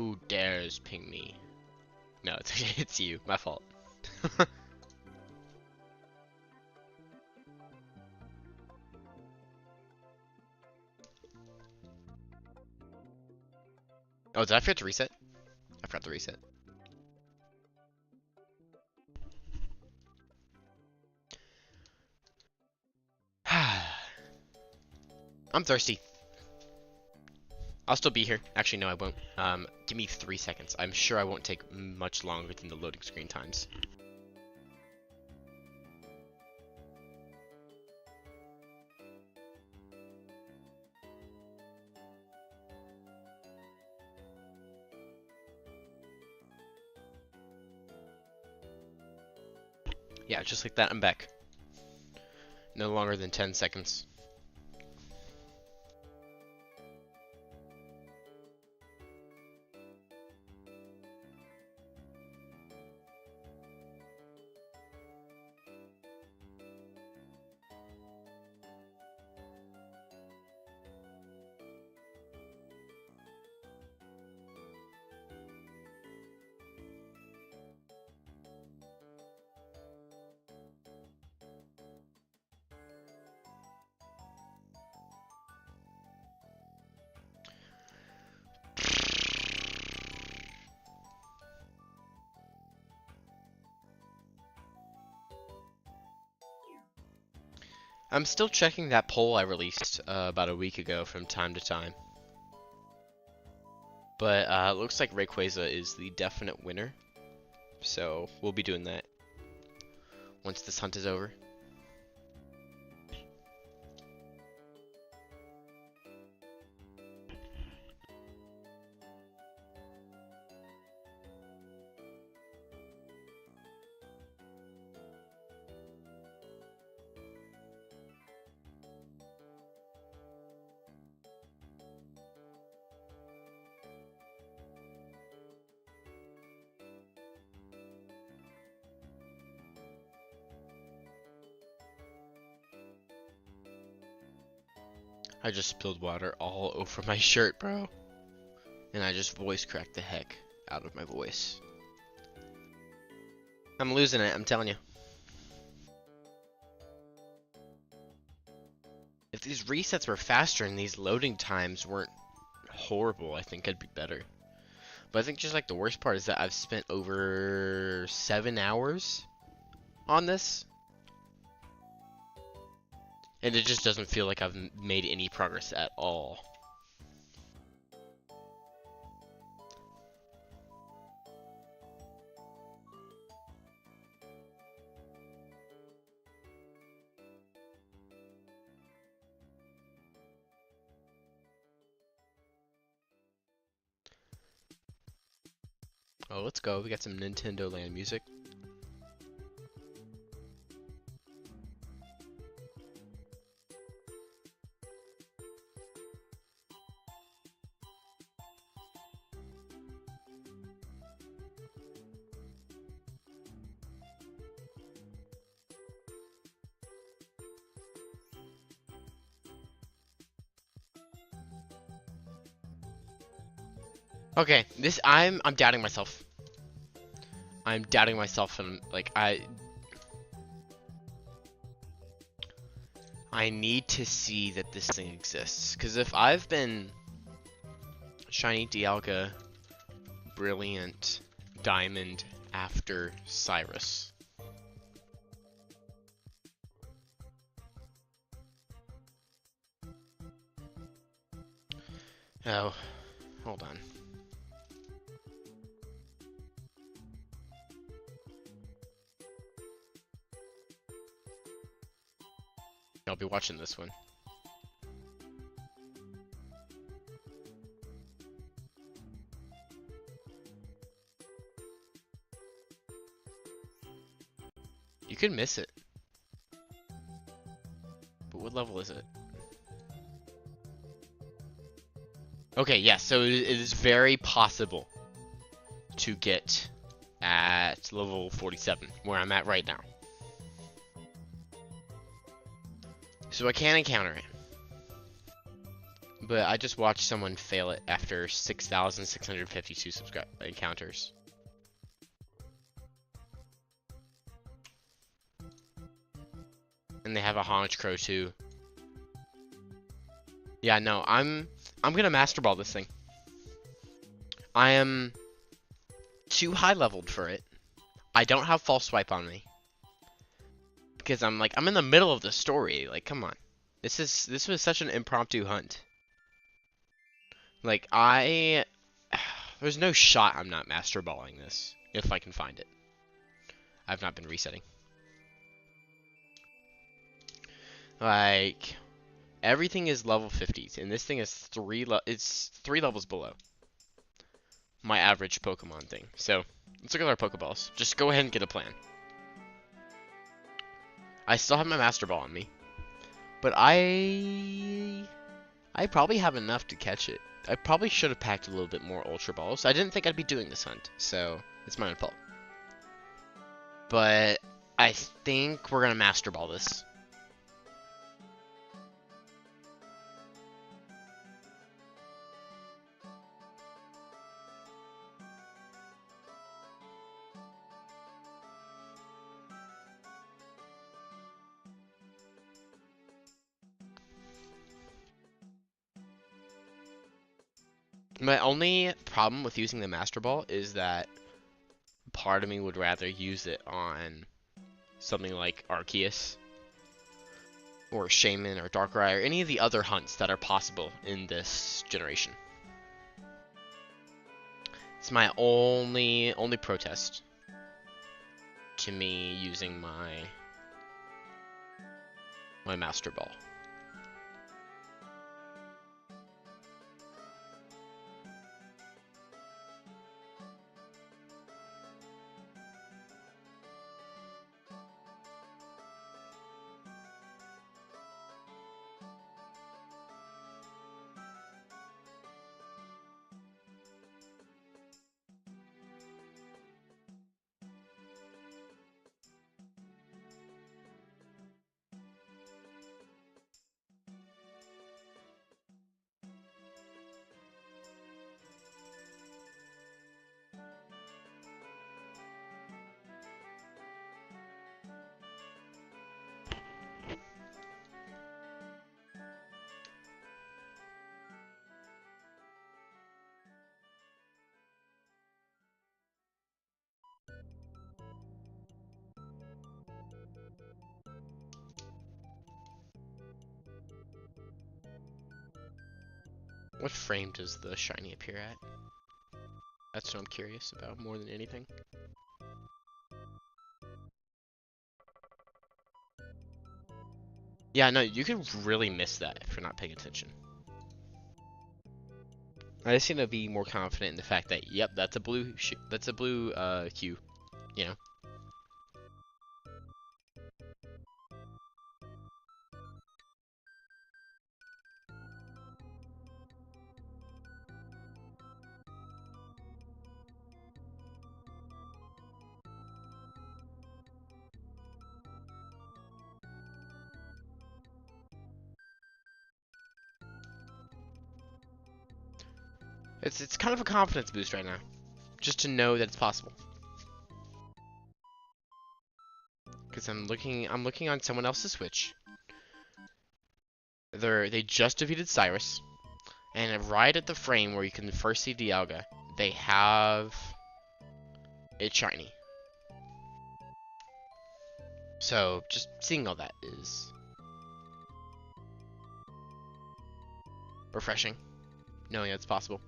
Who dares ping me? No, it's you. My fault. Oh, did I forget to reset? I forgot to reset. I'm thirsty. I'll still be here. Actually, no, I won't. Give me 3 seconds. I'm sure I won't take much longer than the loading screen times. Yeah, just like that, I'm back. No longer than 10 seconds. I'm still checking that poll I released about a week ago from time to time. But it looks like Rayquaza is the definite winner. So we'll be doing that once this hunt is over. I just spilled water all over my shirt, bro. And I just voice cracked the heck out of my voice. I'm losing it, I'm telling you. If these resets were faster and these loading times weren't horrible, I think I'd be better. But I think just like the worst part is that I've spent over 7 hours on this. And it just doesn't feel like I've made any progress at all. Oh, let's go. We got some Nintendo Land music. Okay, I'm doubting myself. I'm doubting myself, and like I need to see that this thing exists, because if I've been Shiny Dialga, Brilliant, Diamond after Cyrus. Oh, hold on. I'll be watching this one. You could miss it. But what level is it? Okay, yes, yeah, so it is very possible to get at level 47, where I'm at right now. So I can encounter it. But I just watched someone fail it after 6,652 subscribe encounters. And they have a Honch Crow too. Yeah, no, I'm gonna master ball this thing. I am too high leveled for it. I don't have false swipe on me. Because I'm in the middle of the story. Like, come on. This was such an impromptu hunt. Like, there's no shot I'm not master balling this. If I can find it. I've not been resetting. Like, everything is level 50s, and this thing is it's 3 levels below my average Pokemon thing. So, let's look at our Pokeballs. Just go ahead and get a plan. I still have my Master Ball on me, but I probably have enough to catch it. I probably should have packed a little bit more Ultra Balls. I didn't think I'd be doing this hunt, so it's my own fault. But I think we're gonna Master Ball this. My only problem with using the Master Ball is that part of me would rather use it on something like Arceus or Shaman or Darkrai or any of the other hunts that are possible in this generation. It's my only protest to me using my Master Ball. What frame does the shiny appear at? That's what I'm curious about more than anything. Yeah, no, you can really miss that if you're not paying attention. I just need to be more confident in the fact that, yep, that's a blue Q, you know. It's kind of a confidence boost right now, just to know that it's possible. Because I'm looking on someone else's Switch. They just defeated Cyrus, and right at the frame where you can first see Dialga, they have it shiny. So just seeing all that is refreshing, knowing it's possible.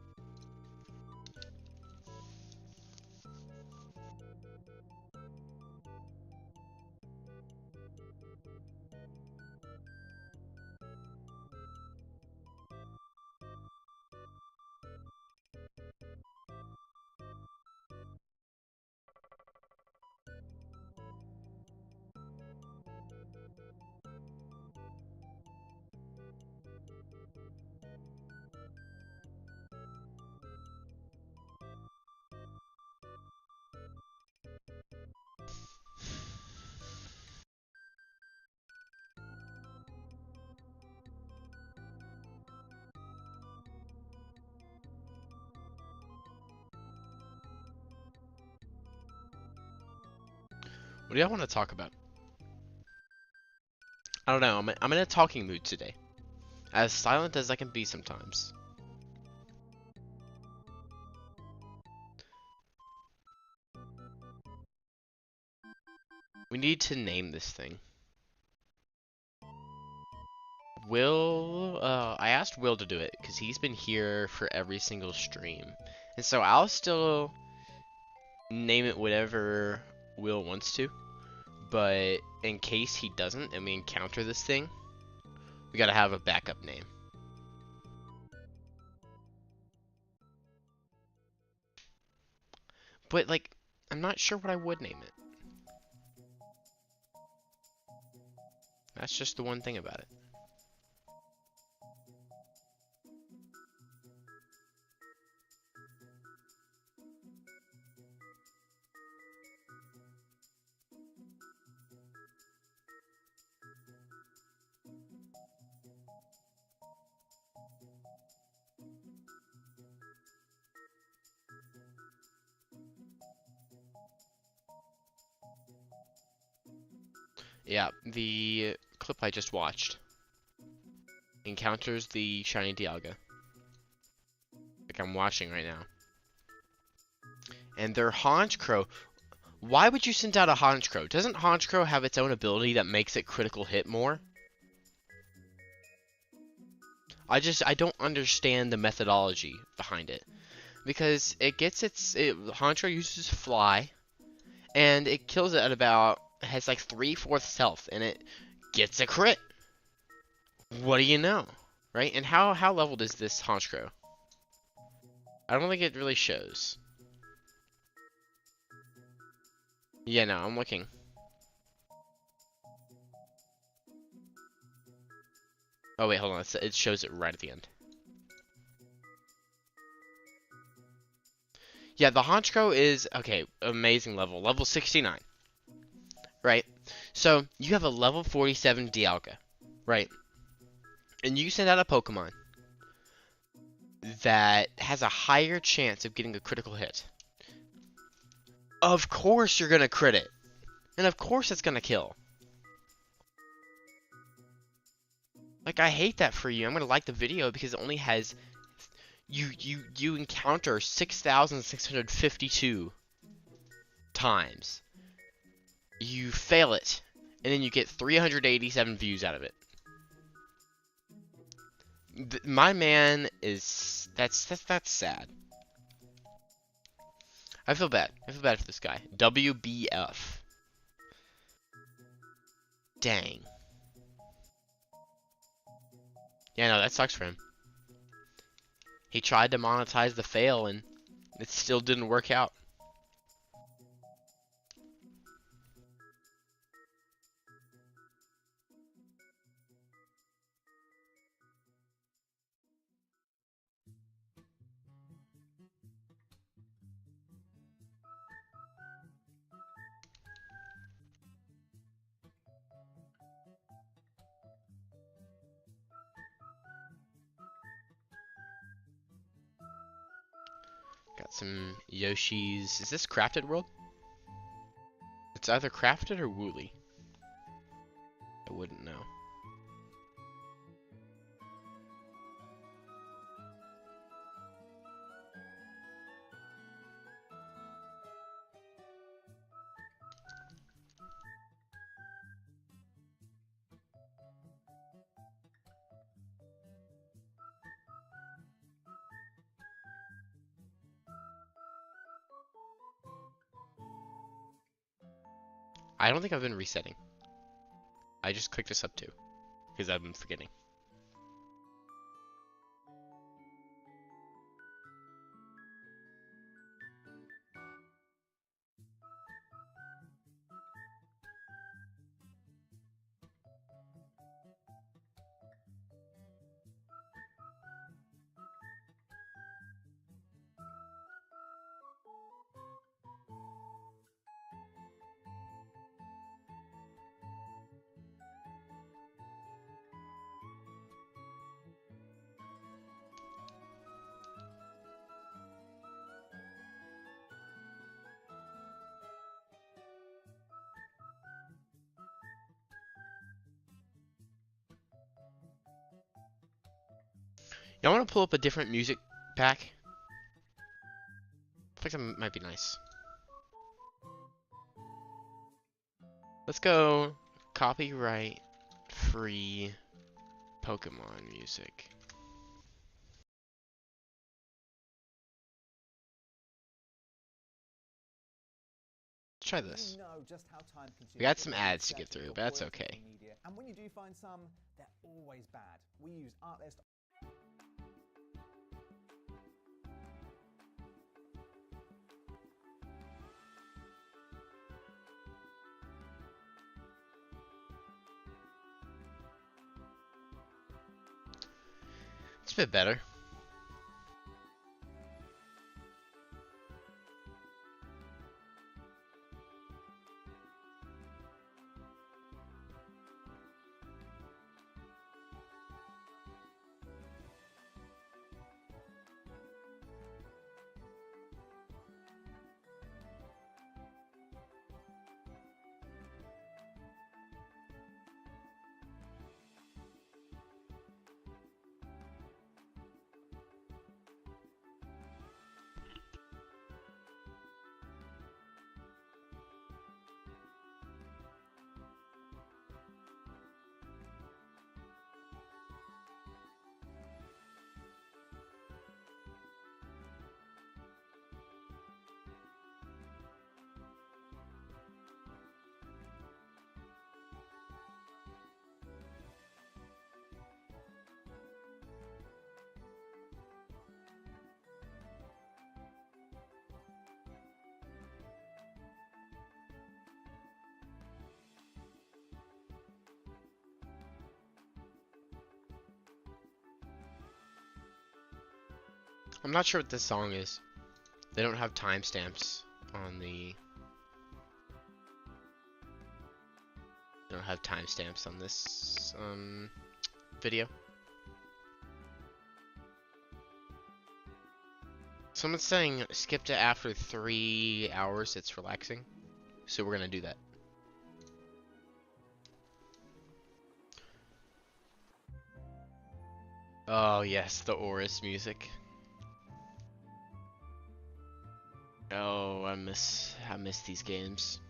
What do y'all want to talk about? I don't know. I'm in a talking mood today. As silent as I can be sometimes. We need to name this thing. I asked Will to do it because he's been here for every single stream. And so I'll still name it whatever Will wants to. But in case he doesn't and we encounter this thing, we gotta have a backup name. But, like, I'm not sure what I would name it. That's just the one thing about it. Yeah, the clip I just watched encounters the shiny Dialga. Like I'm watching right now. And their Honchkrow. Why would you send out a Honchkrow? Doesn't Honchkrow have its own ability that makes it critical hit more? I don't understand the methodology behind it. Because it gets Honchkrow uses Fly, and it kills it at about, it has like 3/4 health, and it gets a crit. What do you know? Right? And how leveled is this Honchkrow? I don't think it really shows. Yeah, no, I'm looking. Oh wait, hold on. It shows it right at the end. Yeah, the Honchkrow is, okay, amazing level. Level 69. Right? So, you have a level 47 Dialga. Right? And you send out a Pokemon that has a higher chance of getting a critical hit. Of course you're gonna crit it. And of course it's gonna kill. Like, I hate that for you. I'm gonna like the video because it only has... You encounter 6,652 times. You fail it, and then you get 387 views out of it. My man is... That's sad. I feel bad. I feel bad for this guy. WBF. Dang. Yeah, no, that sucks for him. He tried to monetize the fail, and it still didn't work out. Got some Yoshis. Is this Crafted World? It's either Crafted or Wooly. I wouldn't know. I don't think I've been resetting. I just clicked this up too, because I've been forgetting. Y'all want to pull up a different music pack? I think that might be nice. Let's go copyright free Pokemon music. Let's try this. We got some ads to get through, but that's okay. And when you do find some, they're always bad. We use Artlist. It's a bit better. I'm not sure what this song is. They don't have timestamps on the... They don't have timestamps on this video. Someone's saying skip to after 3 hours, it's relaxing. So we're gonna do that. Oh yes, the Oris music. Oh, I miss these games.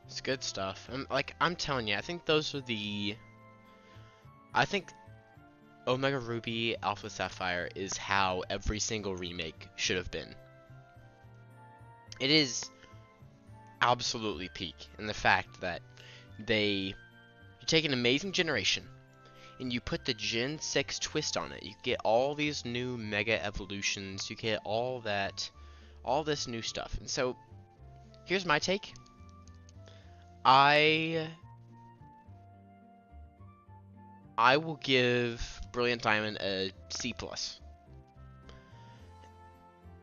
It's good stuff. I'm telling you, I think those are the... I think Omega Ruby Alpha Sapphire is how every single remake should have been. It is absolutely peak in the fact that you take an amazing generation and you put the Gen 6 twist on it. You get all these new Mega Evolutions, you get all this new stuff. And so, here's my take. I will give Brilliant Diamond a C+.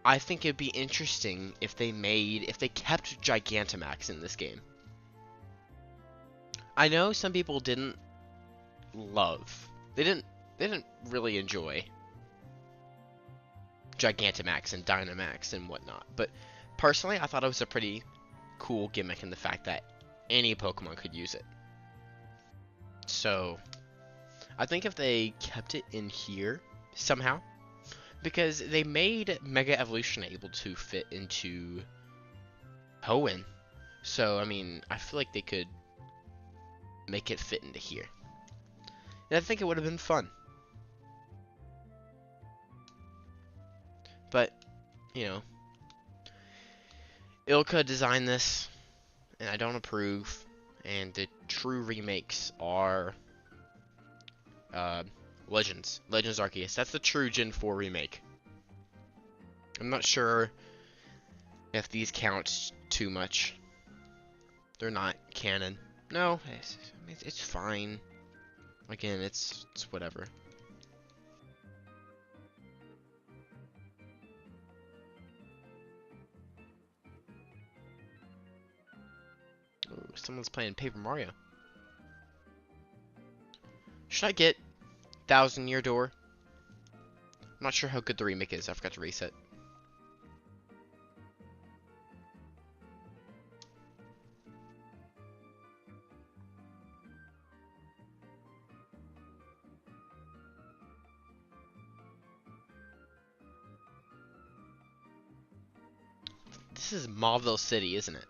I think it'd be interesting if they kept Gigantamax in this game. I know some people they didn't really enjoy Gigantamax and Dynamax and whatnot, but personally I thought it was a pretty cool gimmick in the fact that any Pokemon could use it. So I think if they kept it in here somehow, because they made Mega Evolution able to fit into Hoenn, so I mean I feel like they could make it fit into here, and I think it would have been fun. But you know, Ilka designed this, and I don't approve. And the true remakes are Legends Arceus. That's the true Gen 4 remake. I'm not sure if these count too much. They're not canon. No, it's fine. Again, it's whatever. someone's playing Paper Mario. Should I get Thousand Year Door? I'm not sure how good the remake is. I forgot to reset. This is Mauville City, isn't it?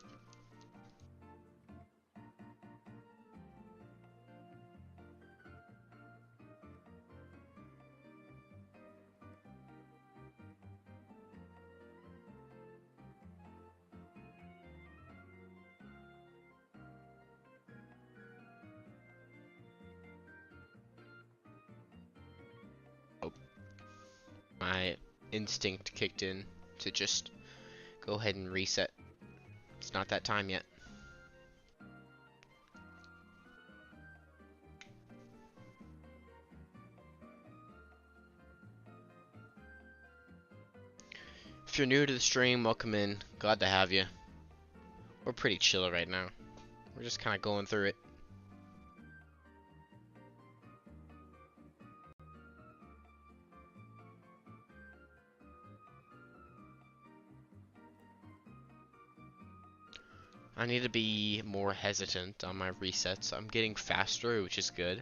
Oh, my instinct kicked in to just go ahead and reset. It's not that time yet. If you're new to the stream, welcome in. Glad to have you. We're pretty chill right now. We're just kind of going through it. I need to be more hesitant on my resets. I'm getting faster, which is good.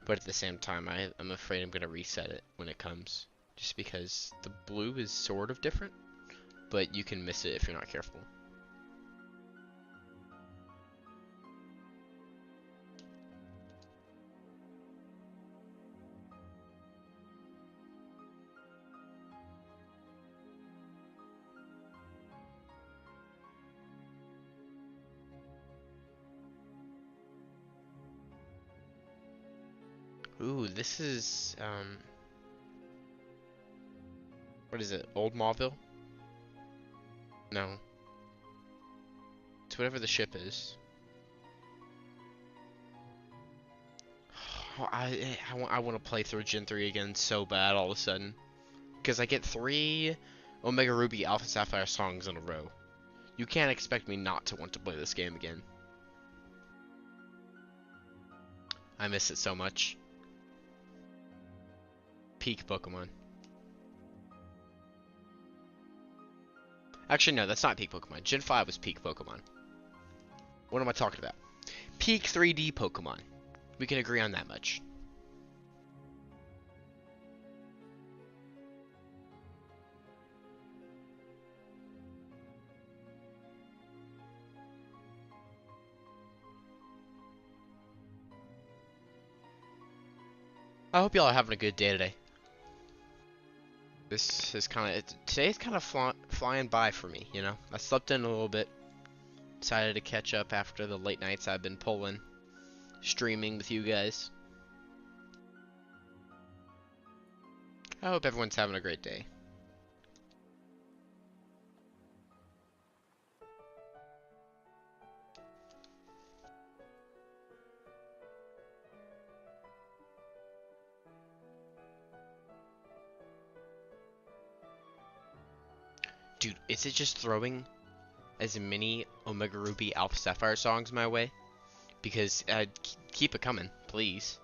But at the same time, I'm afraid I'm going to reset it when it comes. Just because the blue is sort of different. But you can miss it if you're not careful. Ooh, this is, what is it? Old Mauville? No. It's whatever the ship is. Oh, I want to play through Gen 3 again so bad all of a sudden. Because I get 3 Omega Ruby Alpha Sapphire songs in a row. You can't expect me not to want to play this game again. I miss it so much. Peak Pokemon. Actually, no, that's not peak Pokemon. Gen 5 was peak Pokemon. What am I talking about? Peak 3D Pokemon. We can agree on that much. I hope y'all are having a good day today. This is today's kind of flying by for me, you know? I slept in a little bit. Decided to catch up after the late nights I've been pulling, streaming with you guys. I hope everyone's having a great day. Dude, is it just throwing as many Omega Ruby Alpha Sapphire songs my way? Because keep it coming, please.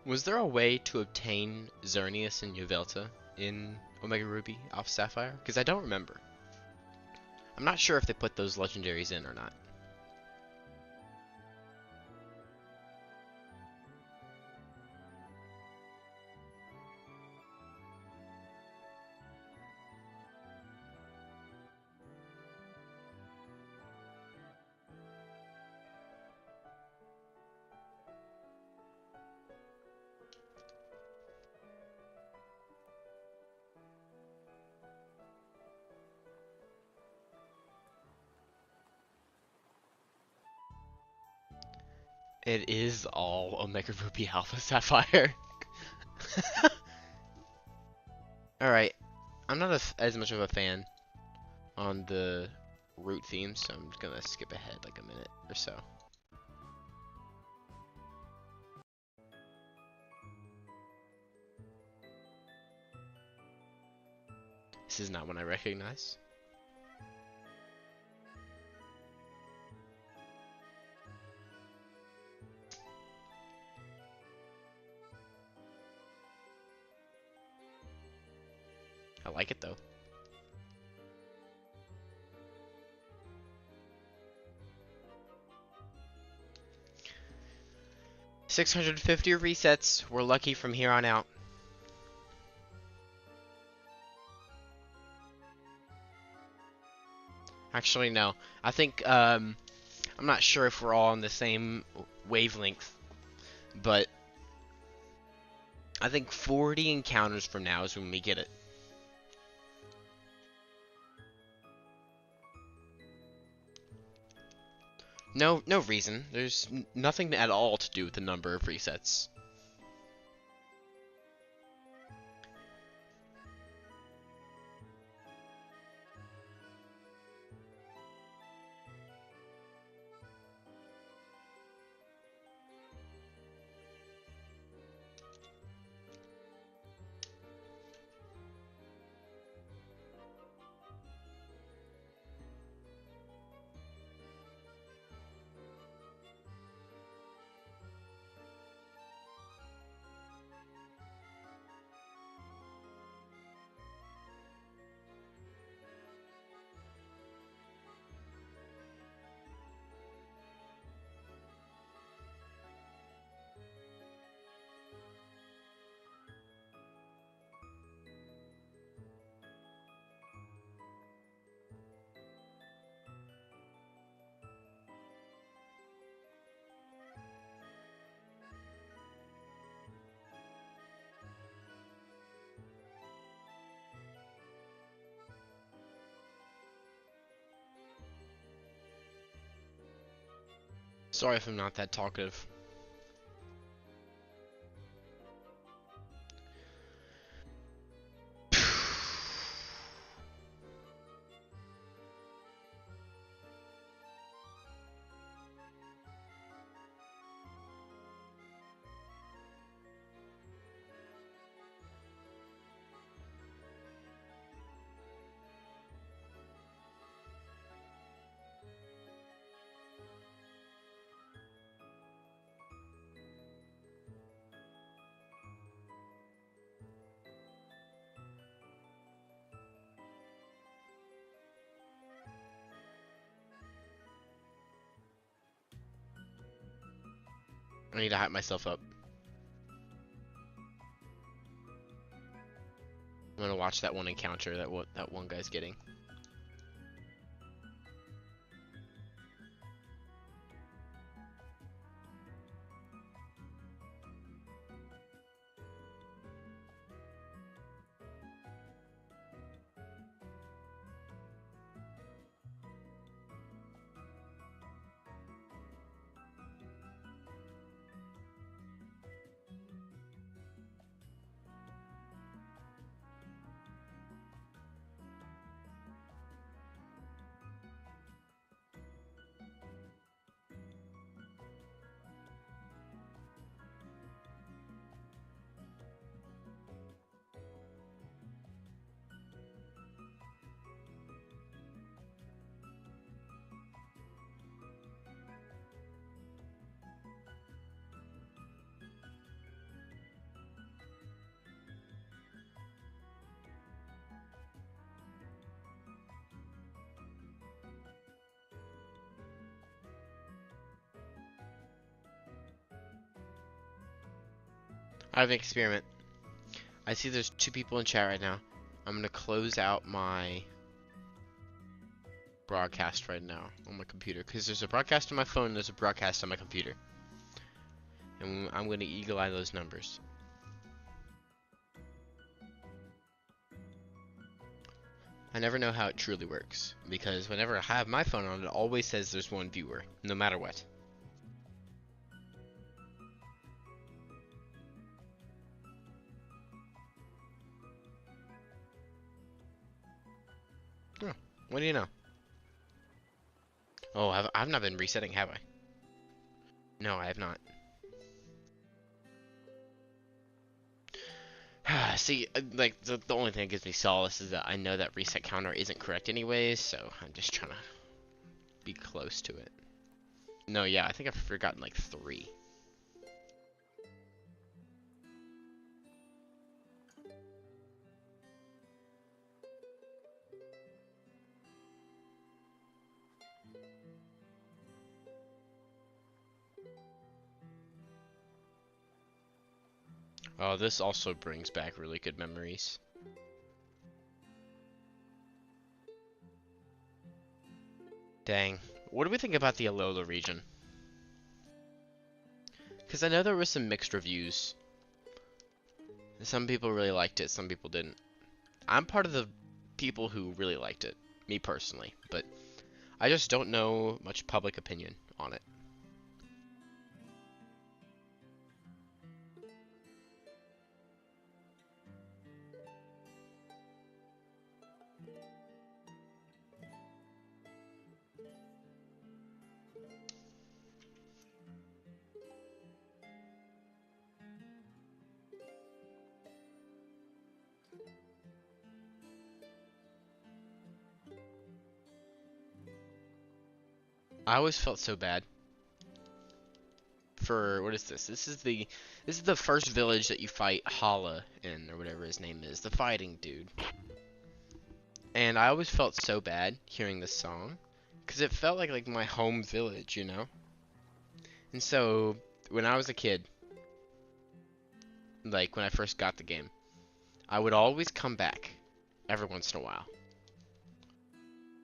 Was there a way to obtain Xerneas and Yveltal in Omega Ruby Alpha Sapphire? Because I don't remember. I'm not sure if they put those legendaries in or not. It is all Omega Ruby Alpha Sapphire. Alright, I'm not as much of a fan on the root theme, so I'm gonna skip ahead like a minute or so. This is not one I recognize. I like it though. $650 resets. We're lucky from here on out. Actually, no. I think I'm not sure if we're all on the same wavelength, but I think 40 encounters from now is when we get it. No reason. There's nothing at all to do with the number of resets. Sorry if I'm not that talkative. I need to hype myself up. I'm gonna watch that one encounter that one guy's getting. I have an experiment. I see there's 2 people in chat right now. I'm gonna close out my broadcast right now on my computer because there's a broadcast on my phone and there's a broadcast on my computer. And I'm gonna eagle eye those numbers. I never know how it truly works because whenever I have my phone on, it always says there's 1 viewer, no matter what. Oh, what do you know? Oh, I've not been resetting, have I? No, I have not. See, like, the only thing that gives me solace is that I know that reset counter isn't correct anyways, so I'm just trying to be close to it. No, yeah, I think I've forgotten like 3. Oh, this also brings back really good memories. Dang. What do we think about the Alola region? Because I know there were some mixed reviews. Some people really liked it, some people didn't. I'm part of the people who really liked it, me personally, but I just don't know much public opinion on it. I always felt so bad for what is this? This is the first village that you fight Hala in, or whatever his name is, the fighting dude. And I always felt so bad hearing this song, because it felt like my home village, you know. And so when I was a kid, like when I first got the game, I would always come back every once in a while,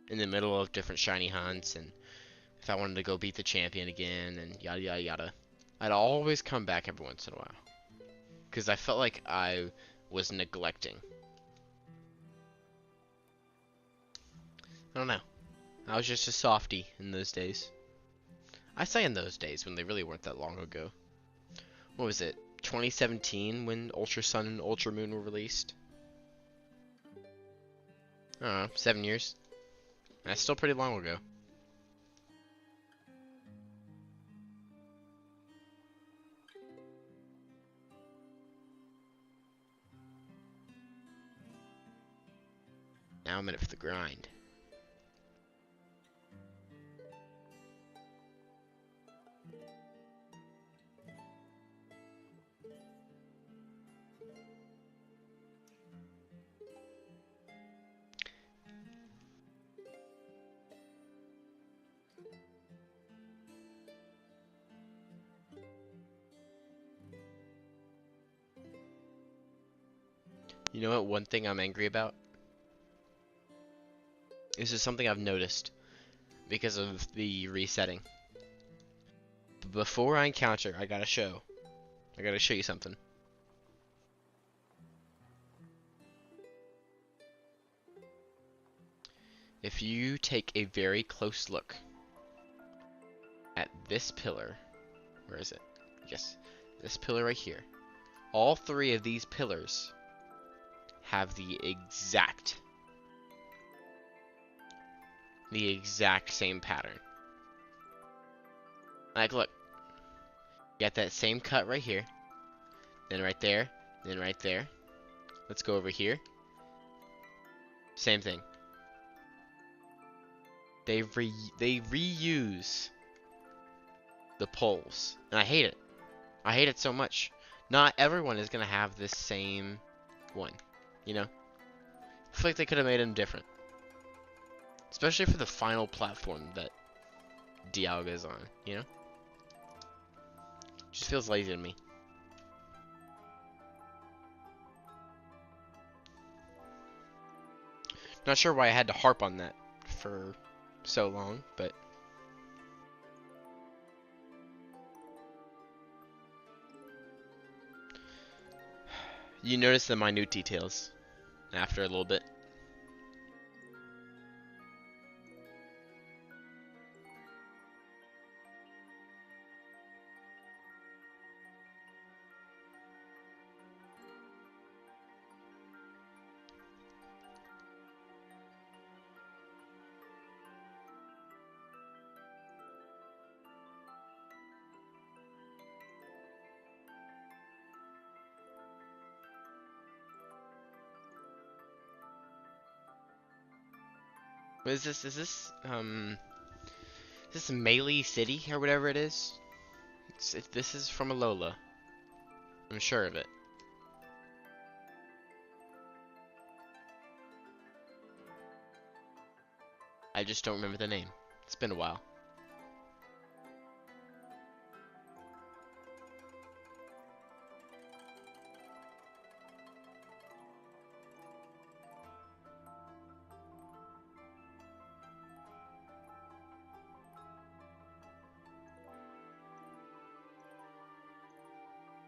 in the middle of different shiny hunts, and if I wanted to go beat the champion again, and yada yada yada, I'd always come back every once in a while, because I felt like I was neglecting. I don't know. I was just a softie in those days. I say in those days when they really weren't that long ago. What was it? 2017 when Ultra Sun and Ultra Moon were released? I don't know, 7 years. That's still pretty long ago. Now I'm in it for the grind. You know what? One thing I'm angry about? This is something I've noticed because of the resetting. Before I encounter, I gotta show you something. If you take a very close look at this pillar, where is it? Yes, this pillar right here. All 3 of these pillars have the exact same pattern. Like, look, you got that same cut right here, then right there, then right there. Let's go over here. Same thing. They reuse the poles, and I hate it. I hate it so much. Not everyone is gonna have this same one, you know. I feel like they could have made them different, especially for the final platform that Dialga is on, you know. Just feels lazy to me. Not sure why I had to harp on that for so long, but you notice the minute details after a little bit. What is this? Is this Melee City or whatever it is? This is from Alola. I'm sure of it. I just don't remember the name. It's been a while.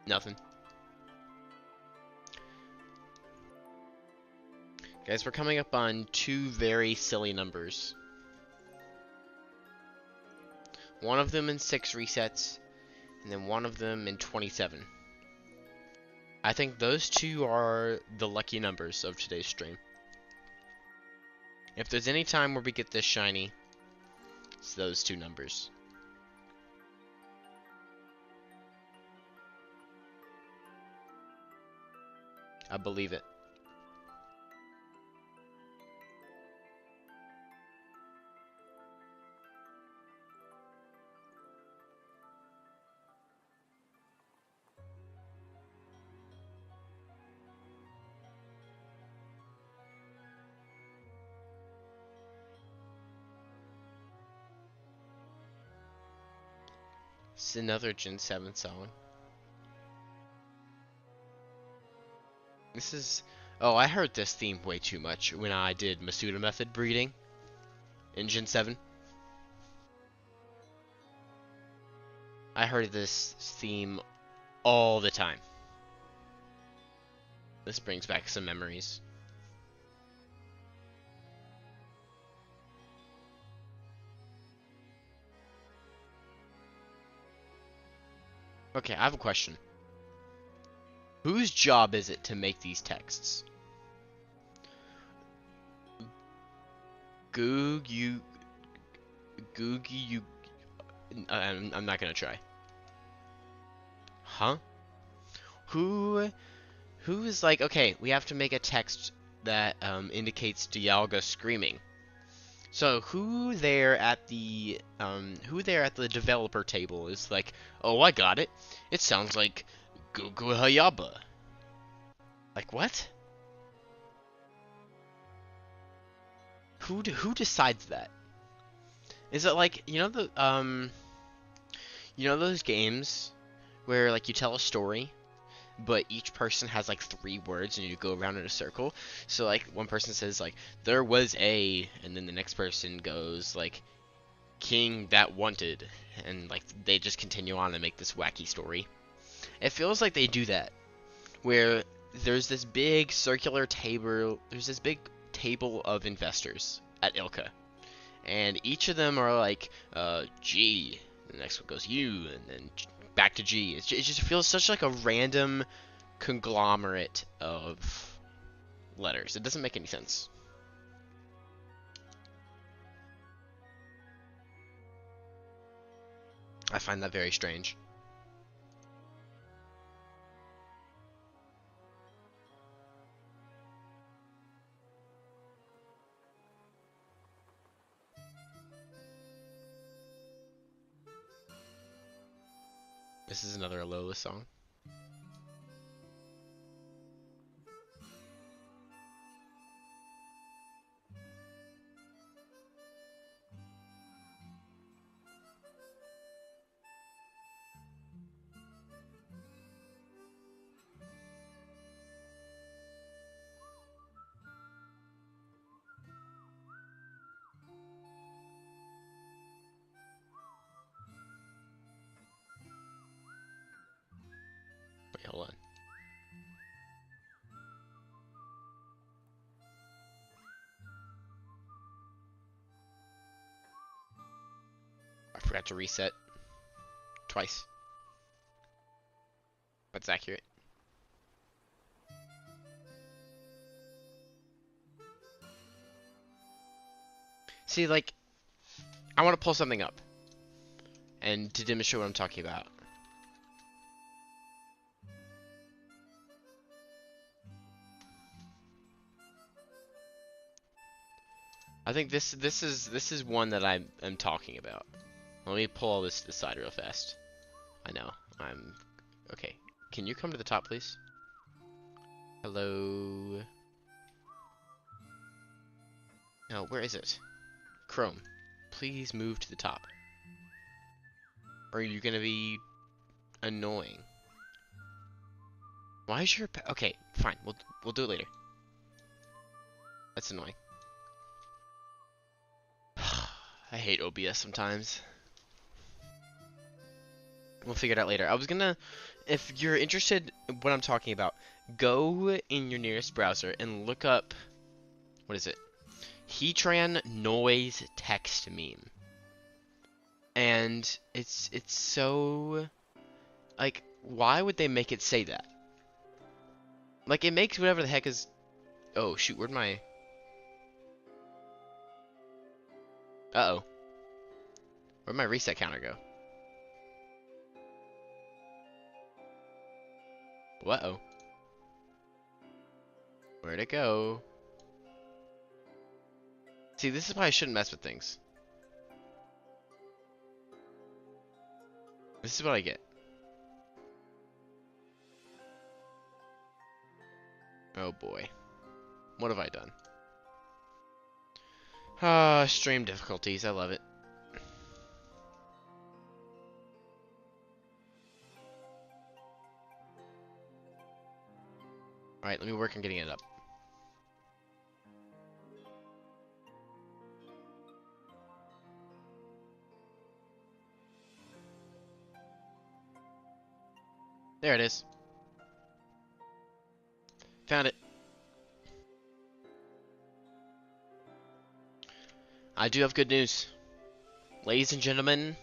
Nothing. Guys, we're coming up on two very silly numbers. One of them in 6 resets, and then one of them in 27. I think those two are the lucky numbers of today's stream. If there's any time where we get this shiny, it's those two numbers. I believe it. It's another Gen 7 song. This is... Oh, I heard this theme way too much when I did Masuda method breeding in Gen 7. I heard this theme all the time. This brings back some memories. Okay, I have a question. Whose job is it to make these texts? Googie, you... I'm not gonna try. Huh? Who is like, okay, we have to make a text that indicates Dialga screaming. So who there at the developer table is like, oh, I got it. It sounds like Gugu Hayaba. Like what? Who decides that? Is it like, you know those games where like you tell a story, but each person has like 3 words and you go around in a circle? So like one person says like there was a, and then the next person goes like king that wanted, and like they just continue on and make this wacky story. It feels like they do that where there's this big circular table, of investors at Ilka, and each of them are like G, the next one goes U, and then back to G. It just feels such like a random conglomerate of letters. It doesn't make any sense. I find that very strange. This is another Alola song. Wait, hold on. I forgot to reset twice. That's accurate. See, like, I want to pull something up and to demonstrate what I'm talking about. I think this is one that I'm talking about. Let me pull all this aside real fast. I know. I'm okay. Can you come to the top, please? Hello. No, where is it? Chrome, please move to the top. Or are you gonna be annoying? Why is your okay? Fine, we'll do it later. That's annoying. I hate OBS sometimes. We'll figure it out later. I was gonna, if you're interested in what I'm talking about, go in your nearest browser and look up, what is it? Heatran noise text meme. And it's so, like, why would they make it say that? Like, it makes whatever the heck is, oh shoot, where'd my, uh-oh. Where'd my reset counter go? Uh-oh. Where'd it go? See, this is why I shouldn't mess with things. This is what I get. Oh boy. What have I done? Ah, stream difficulties. I love it. Alright, let me work on getting it up. There it is. Found it. I do have good news. Ladies and gentlemen,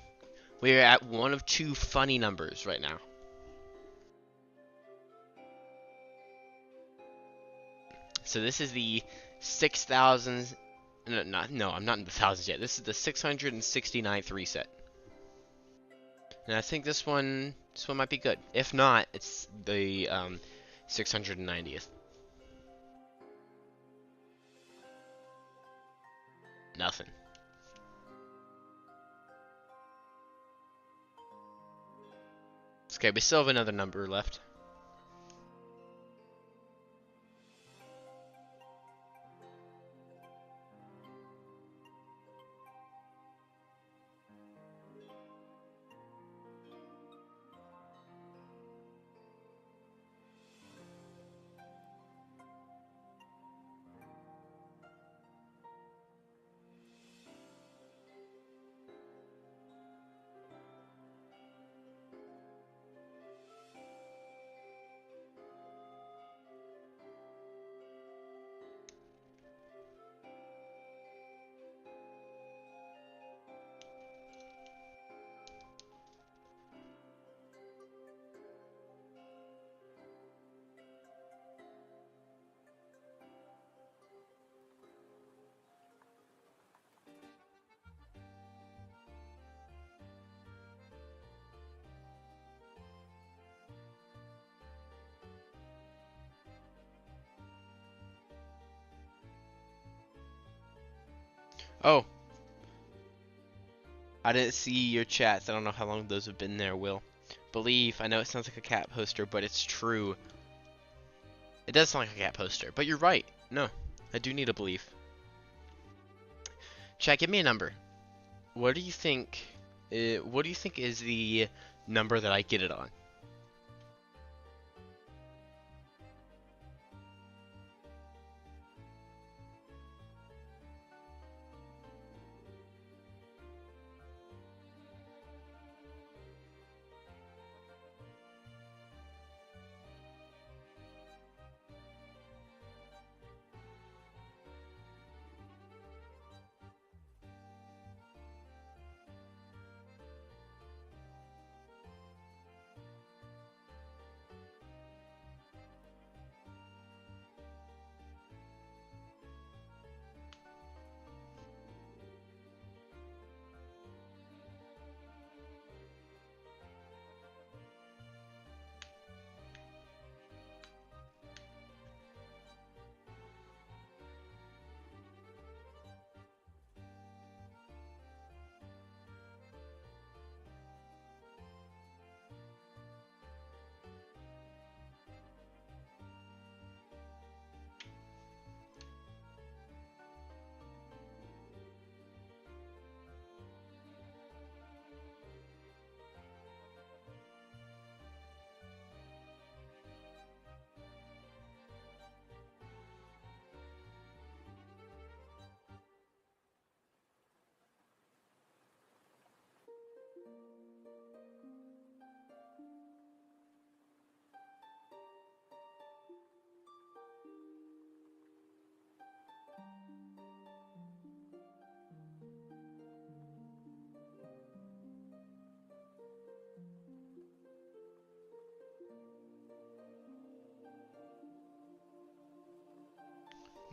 we are at one of two funny numbers right now. So this is the 6,000. No, I'm not in the thousands yet. This is the 669th reset. And I think this one might be good. If not, it's the 690th. Nothing. It's okay, we still have another number left. Oh, I didn't see your chats. I don't know how long those have been there, Will. Believe, I know it sounds like a cat poster, but it's true. It does sound like a cat poster, but you're right. No, I do need a belief. Chat, give me a number. What do you think? What do you think is the number that I get it on?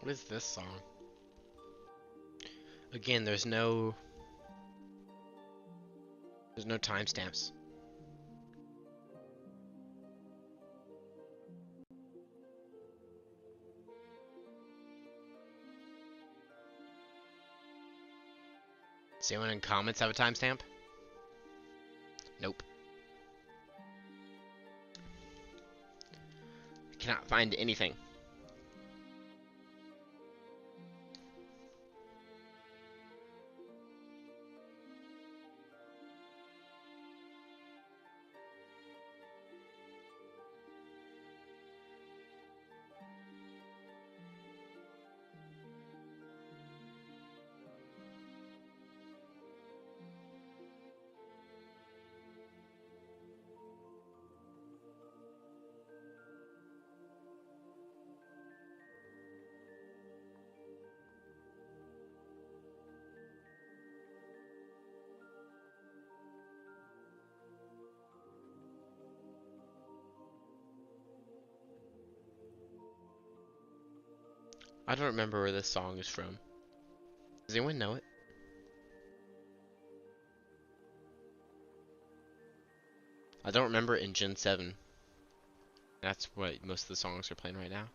What is this song? Again, there's no timestamps. Does anyone in comments have a timestamp? Nope. Cannot find anything. I don't remember where this song is from. Does anyone know it? I don't remember it in Gen 7. That's what most of the songs are playing right now.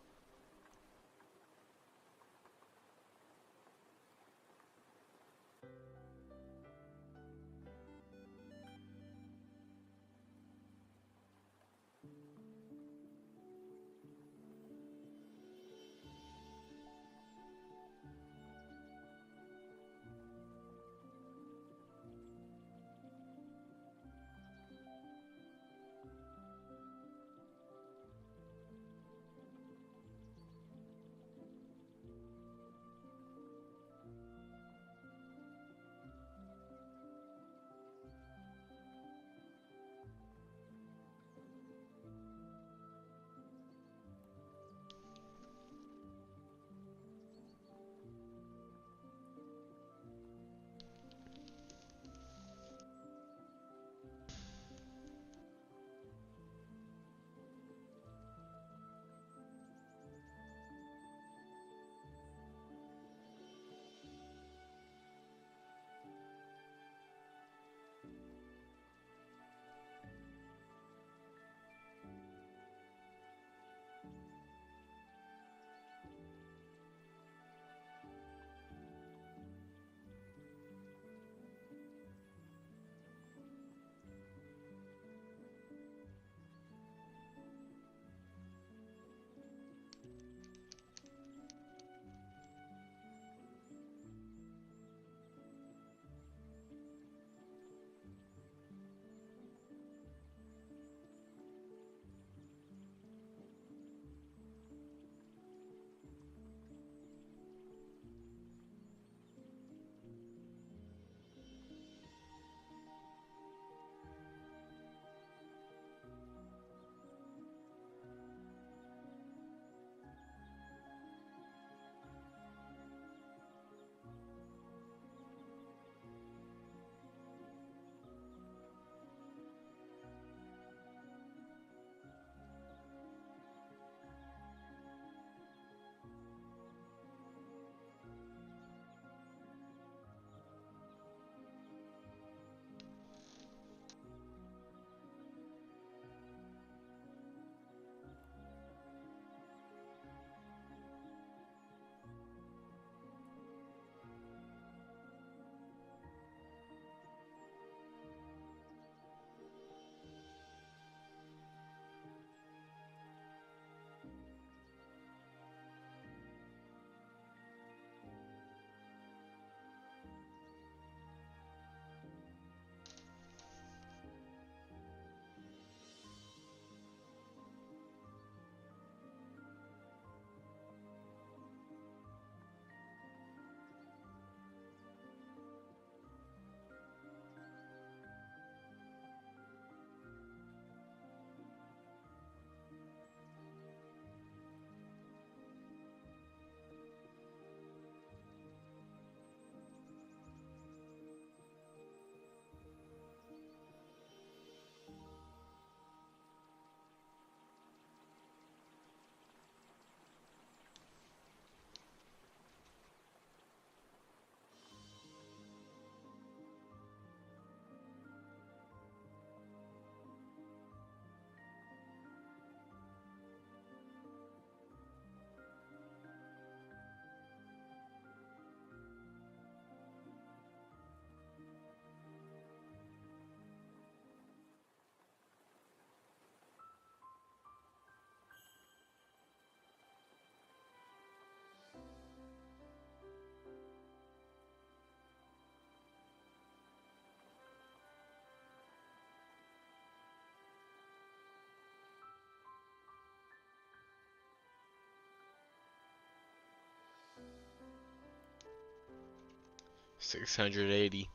680.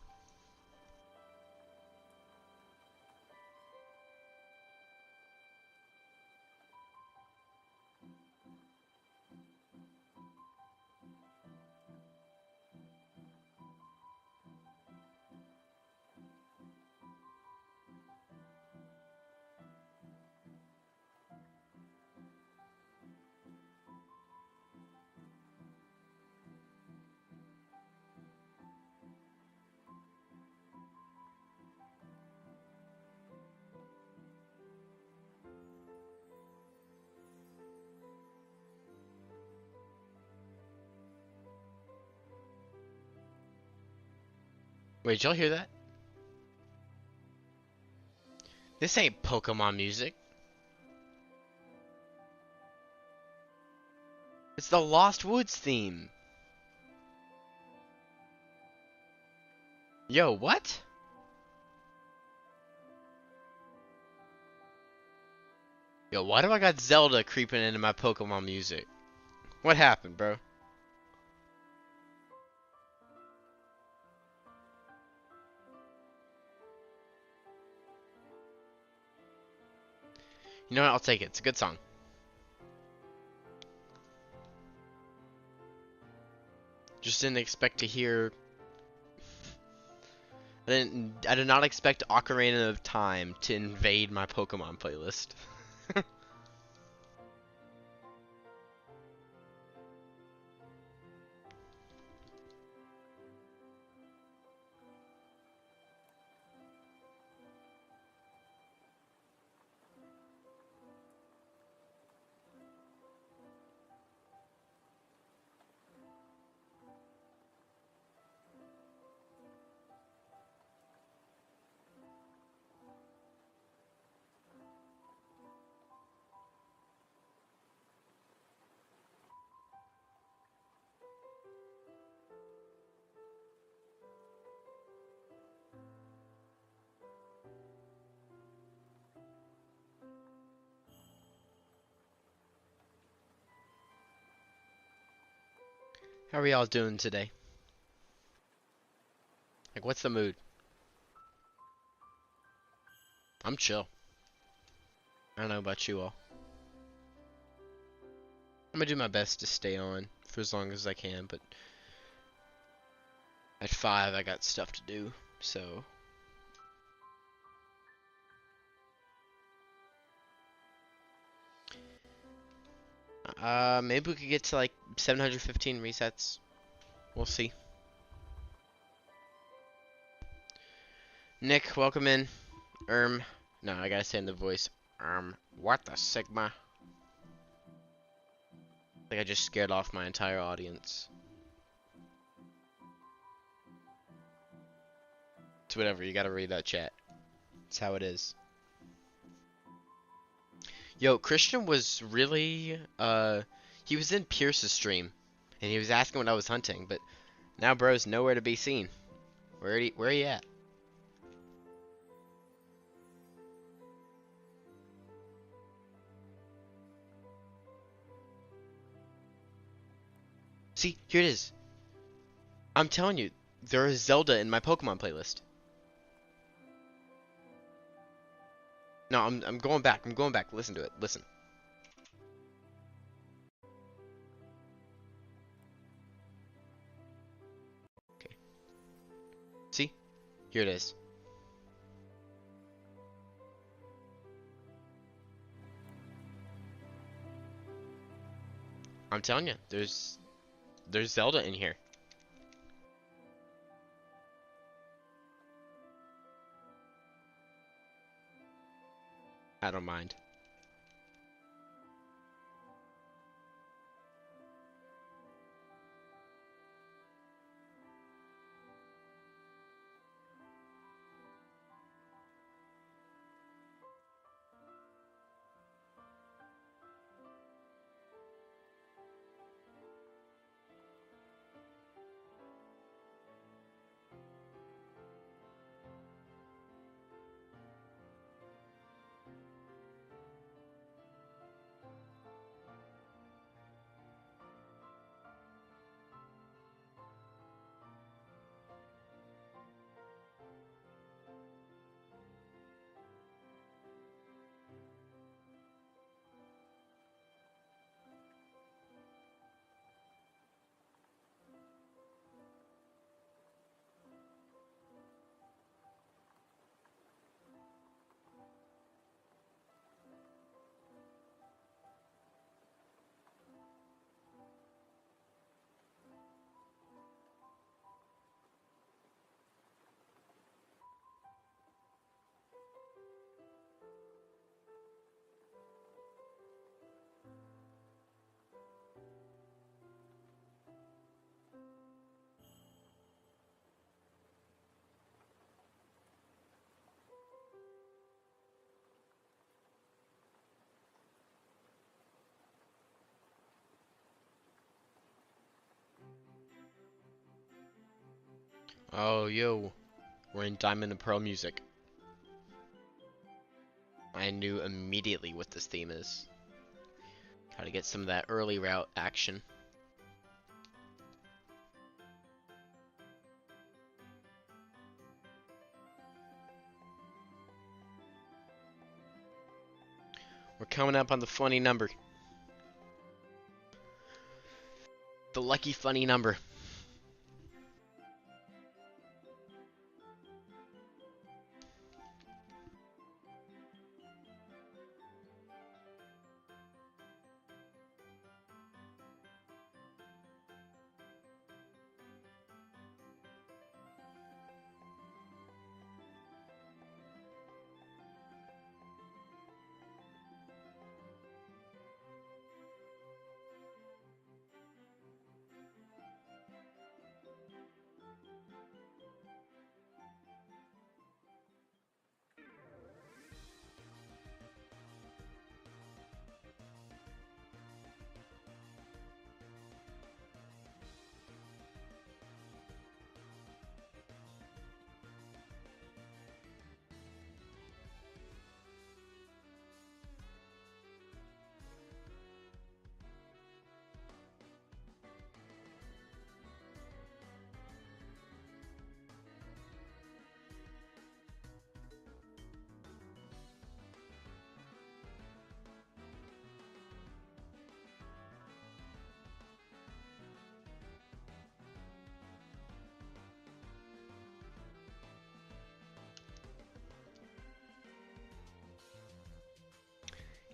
Wait, did y'all hear that? This ain't Pokemon music. It's the Lost Woods theme. Yo, what? Yo, why do I got Zelda creeping into my Pokemon music? What happened, bro? You know what? I'll take it. It's a good song. Just didn't expect to hear. I did not expect Ocarina of Time to invade my Pokemon playlist. How are y'all doing today? Like, what's the mood? I'm chill. I don't know about you all. I'm gonna do my best to stay on for as long as I can, but at 5 I got stuff to do, so. Maybe we could get to like 715 resets. We'll see. Nick, welcome in. No, I gotta say in the voice. What the Sigma? I think I just scared off my entire audience. It's whatever, you gotta read that chat. It's how it is. Yo, Christian was really, he was in Pierce's stream, and he was asking what I was hunting, but now bro's nowhere to be seen. Where are you at? See, here it is. I'm telling you, there is Zelda in my Pokemon playlist. No, I'm going back. I'm going back. Listen to it. Listen. Okay. See? Here it is. I'm telling you, there's Zelda in here. I don't mind. Oh, yo. We're in Diamond and Pearl music. I knew immediately what this theme is. Gotta get some of that early route action. We're coming up on the funny number. The lucky funny number.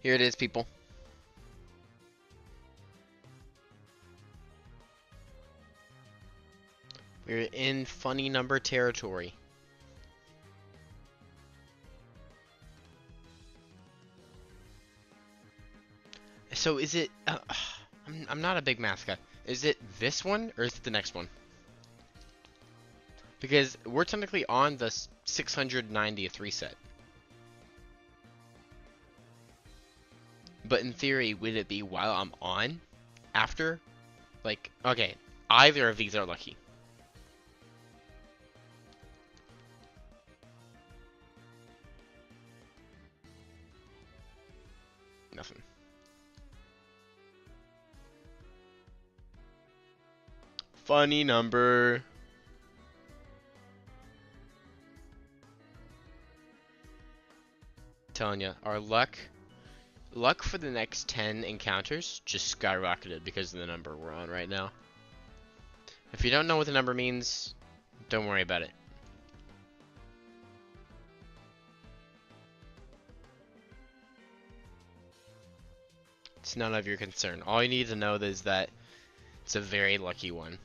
Here it is, people. We're in funny number territory. So is it... I'm not a big math guy. Is it this one or is it the next one? Because we're technically on the 690th reset. But in theory, would it be while I'm on? After? Like, okay, either of these are lucky. Nothing. Funny number. Telling you, our luck for the next 10 encounters just skyrocketed because of the number we're on right now. If you don't know what the number means, don't worry about it. It's none of your concern. All you need to know is that it's a very lucky one.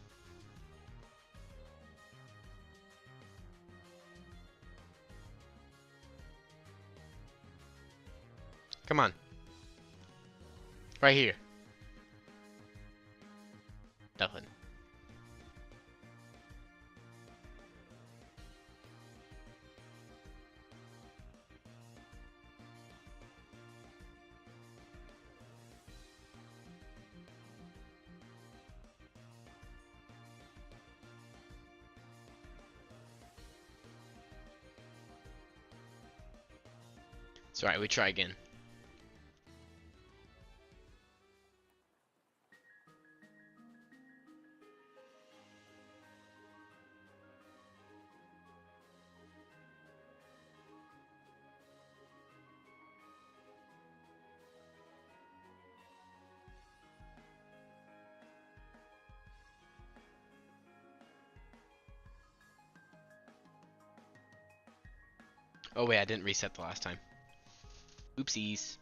Come on. Right here. Nothing. It's alright, we try again. Oh wait, I didn't reset the last time. Oopsies.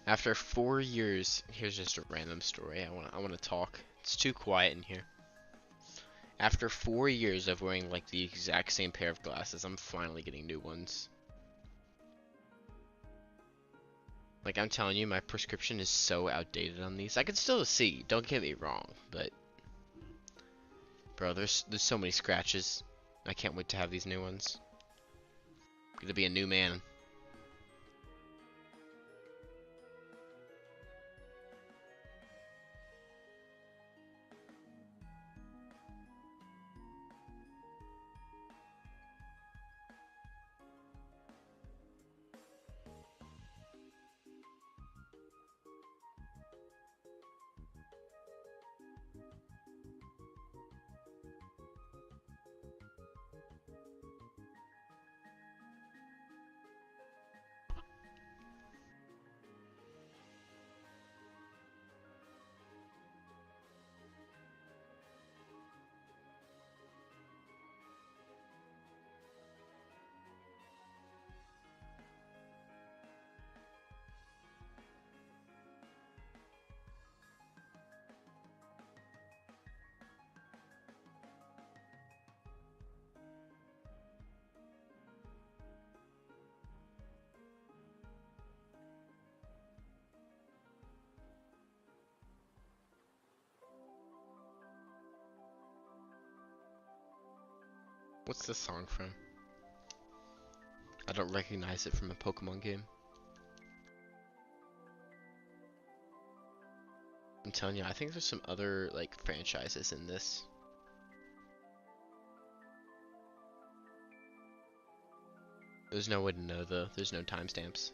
After 4 years, here's just a random story. I wanna talk. It's too quiet in here. After 4 years of wearing like the exact same pair of glasses, I'm finally getting new ones. Like I'm telling you, my prescription is so outdated on these. I can still see, don't get me wrong, but bro, there's so many scratches. I can't wait to have these new ones. Gonna be a new man. What's this song from? I don't recognize it from a Pokemon game. I'm telling you, I think there's some other like franchises in this. There's no way to know though. There's no timestamps.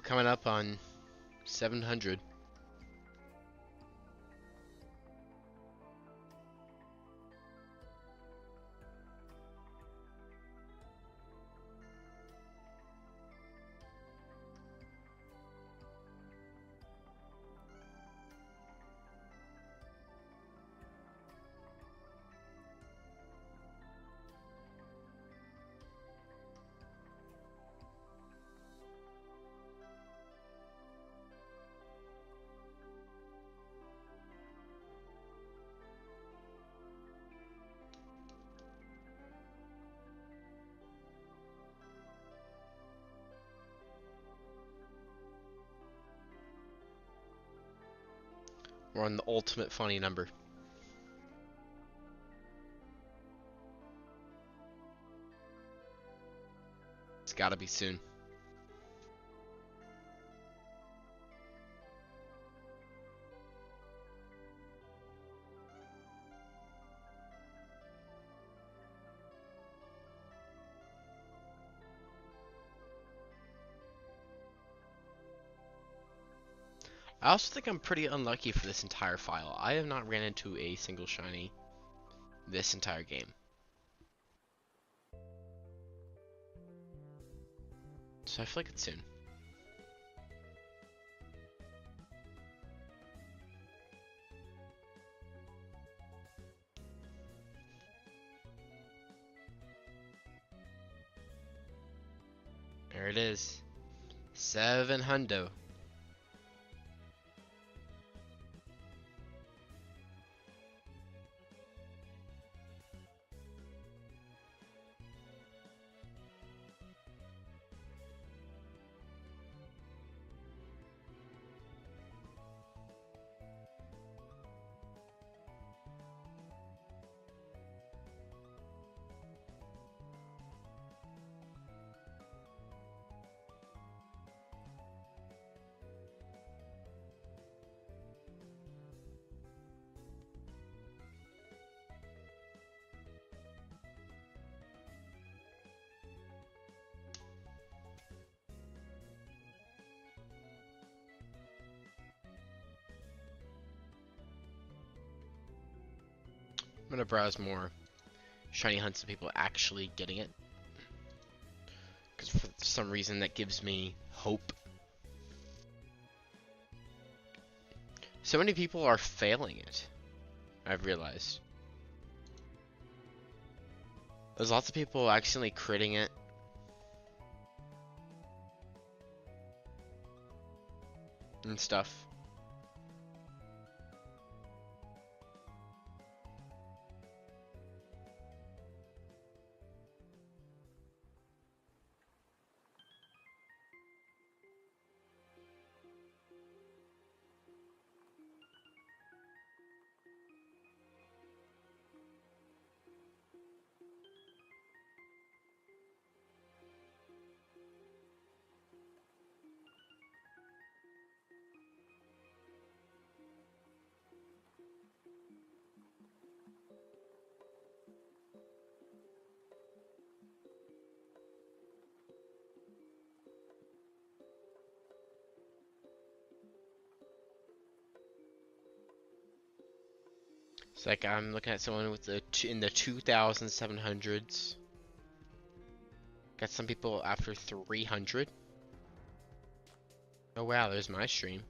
Coming up on 700. We're on the ultimate funny number. It's gotta be soon. I also think I'm pretty unlucky for this entire file. I have not ran into a single shiny this entire game. So I feel like it's soon. There it is. 700. I'm gonna browse more shiny hunts of people actually getting it, because for some reason that gives me hope. So many people are failing it, I've realized. There's lots of people accidentally critting it. And stuff. It's like I'm looking at someone with in the 2,700s. Got some people after 300. Oh wow, there's my stream.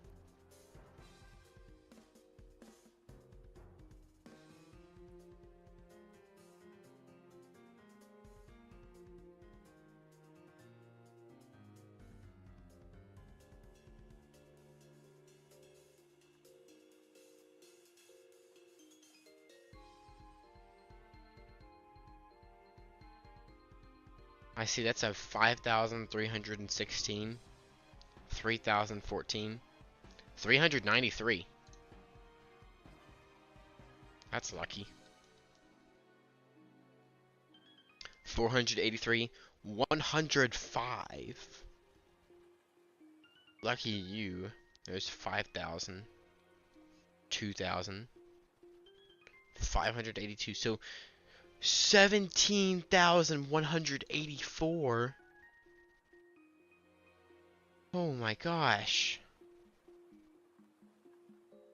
I see that's a 5,316, 3,014, 393. That's lucky. 483, 105. Lucky you. There's 5,000, 2,000, 582. So 17,184. Oh my gosh.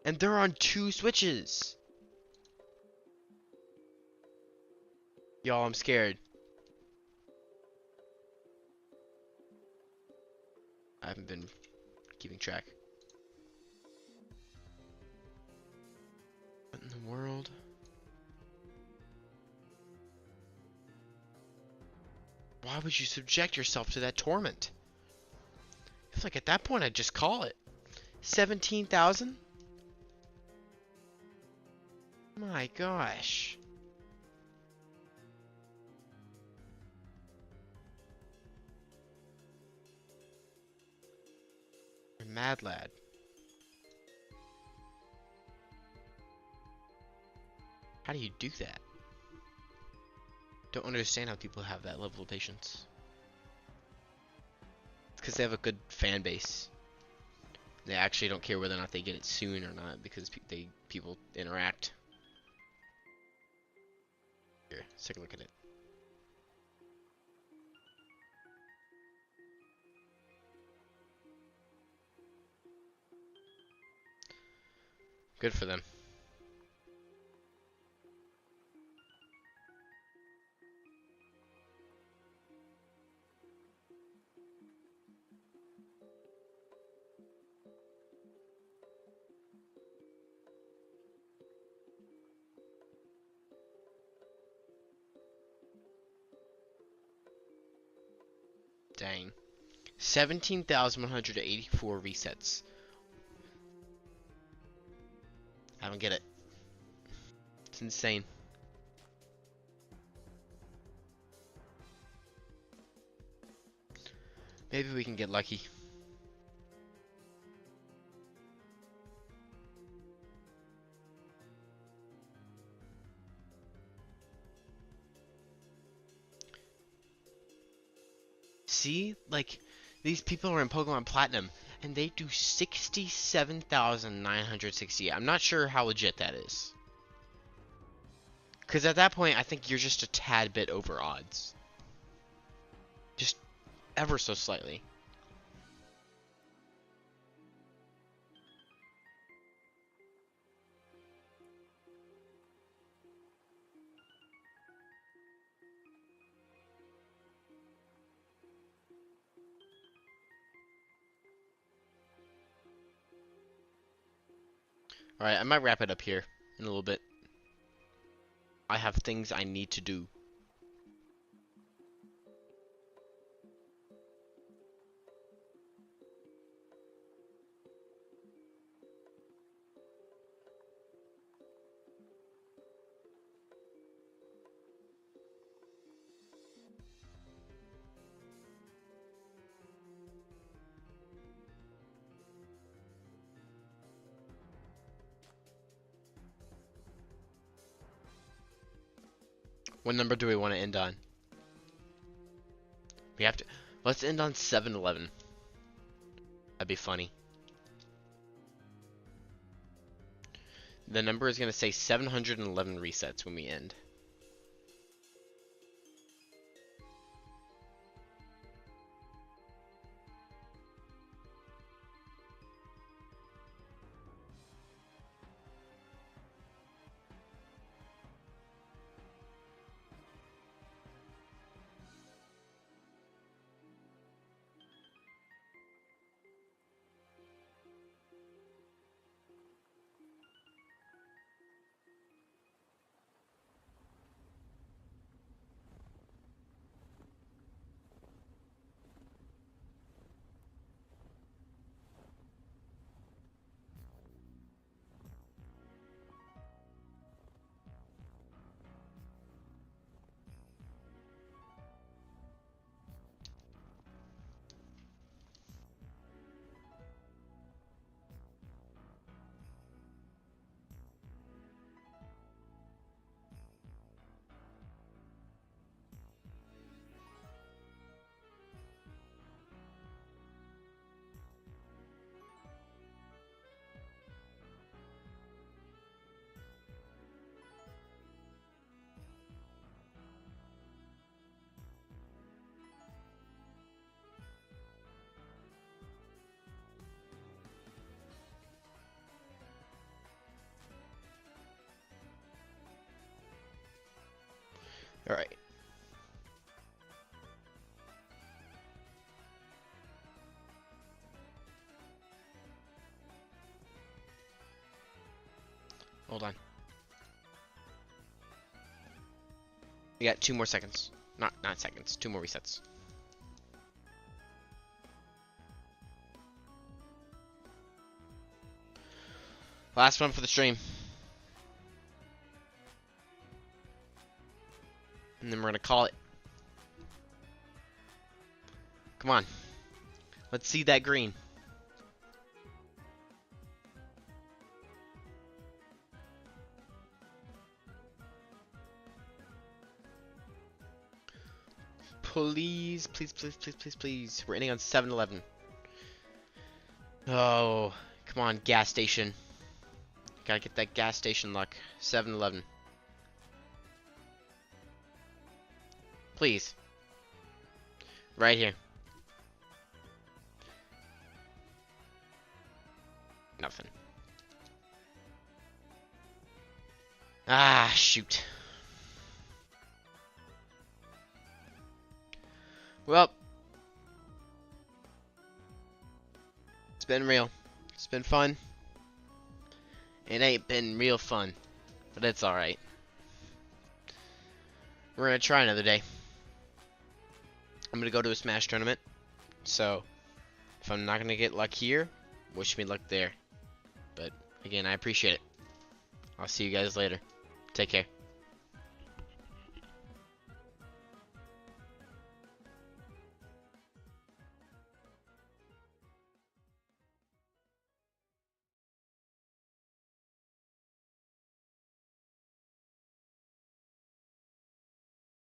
And they're on 2 switches. Y'all, I'm scared. I haven't been keeping track. What in the world? Why would you subject yourself to that torment? I feel like at that point I'd just call it. 17,000? My gosh. You're mad lad. How do you do that? Don't understand how people have that level of patience. It's because they have a good fan base. They actually don't care whether or not they get it soon or not because people interact. Here, let's take a look at it. Good for them. Dang. 17,184 resets. I don't get it. It's insane. Maybe we can get lucky. See? Like, these people are in Pokemon Platinum, and they do 67,968. I'm not sure how legit that is. Because at that point, I think you're just a tad bit over odds. Just ever so slightly. Alright, I might wrap it up here in a little bit. I have things I need to do. What number do we want to end on? We have to... Let's end on 7-11. That'd be funny. The number is going to say 711 resets when we end. Alright. Hold on. We got 2 more seconds. Not seconds. 2 more resets. Last one for the stream. And then we're gonna call it. Come on. Let's see that green. Please, please, please, please, please, please. We're ending on 7-11. Oh, come on, gas station. Gotta get that gas station luck. 7-11. Please. Right here. Nothing. Ah, shoot. Well, it's been real. It's been fun. It ain't been real fun, but it's alright. We're gonna try another day. I'm gonna go to a Smash tournament, so if I'm not gonna get luck here, wish me luck there. But again, I appreciate it. I'll see you guys later. Take care.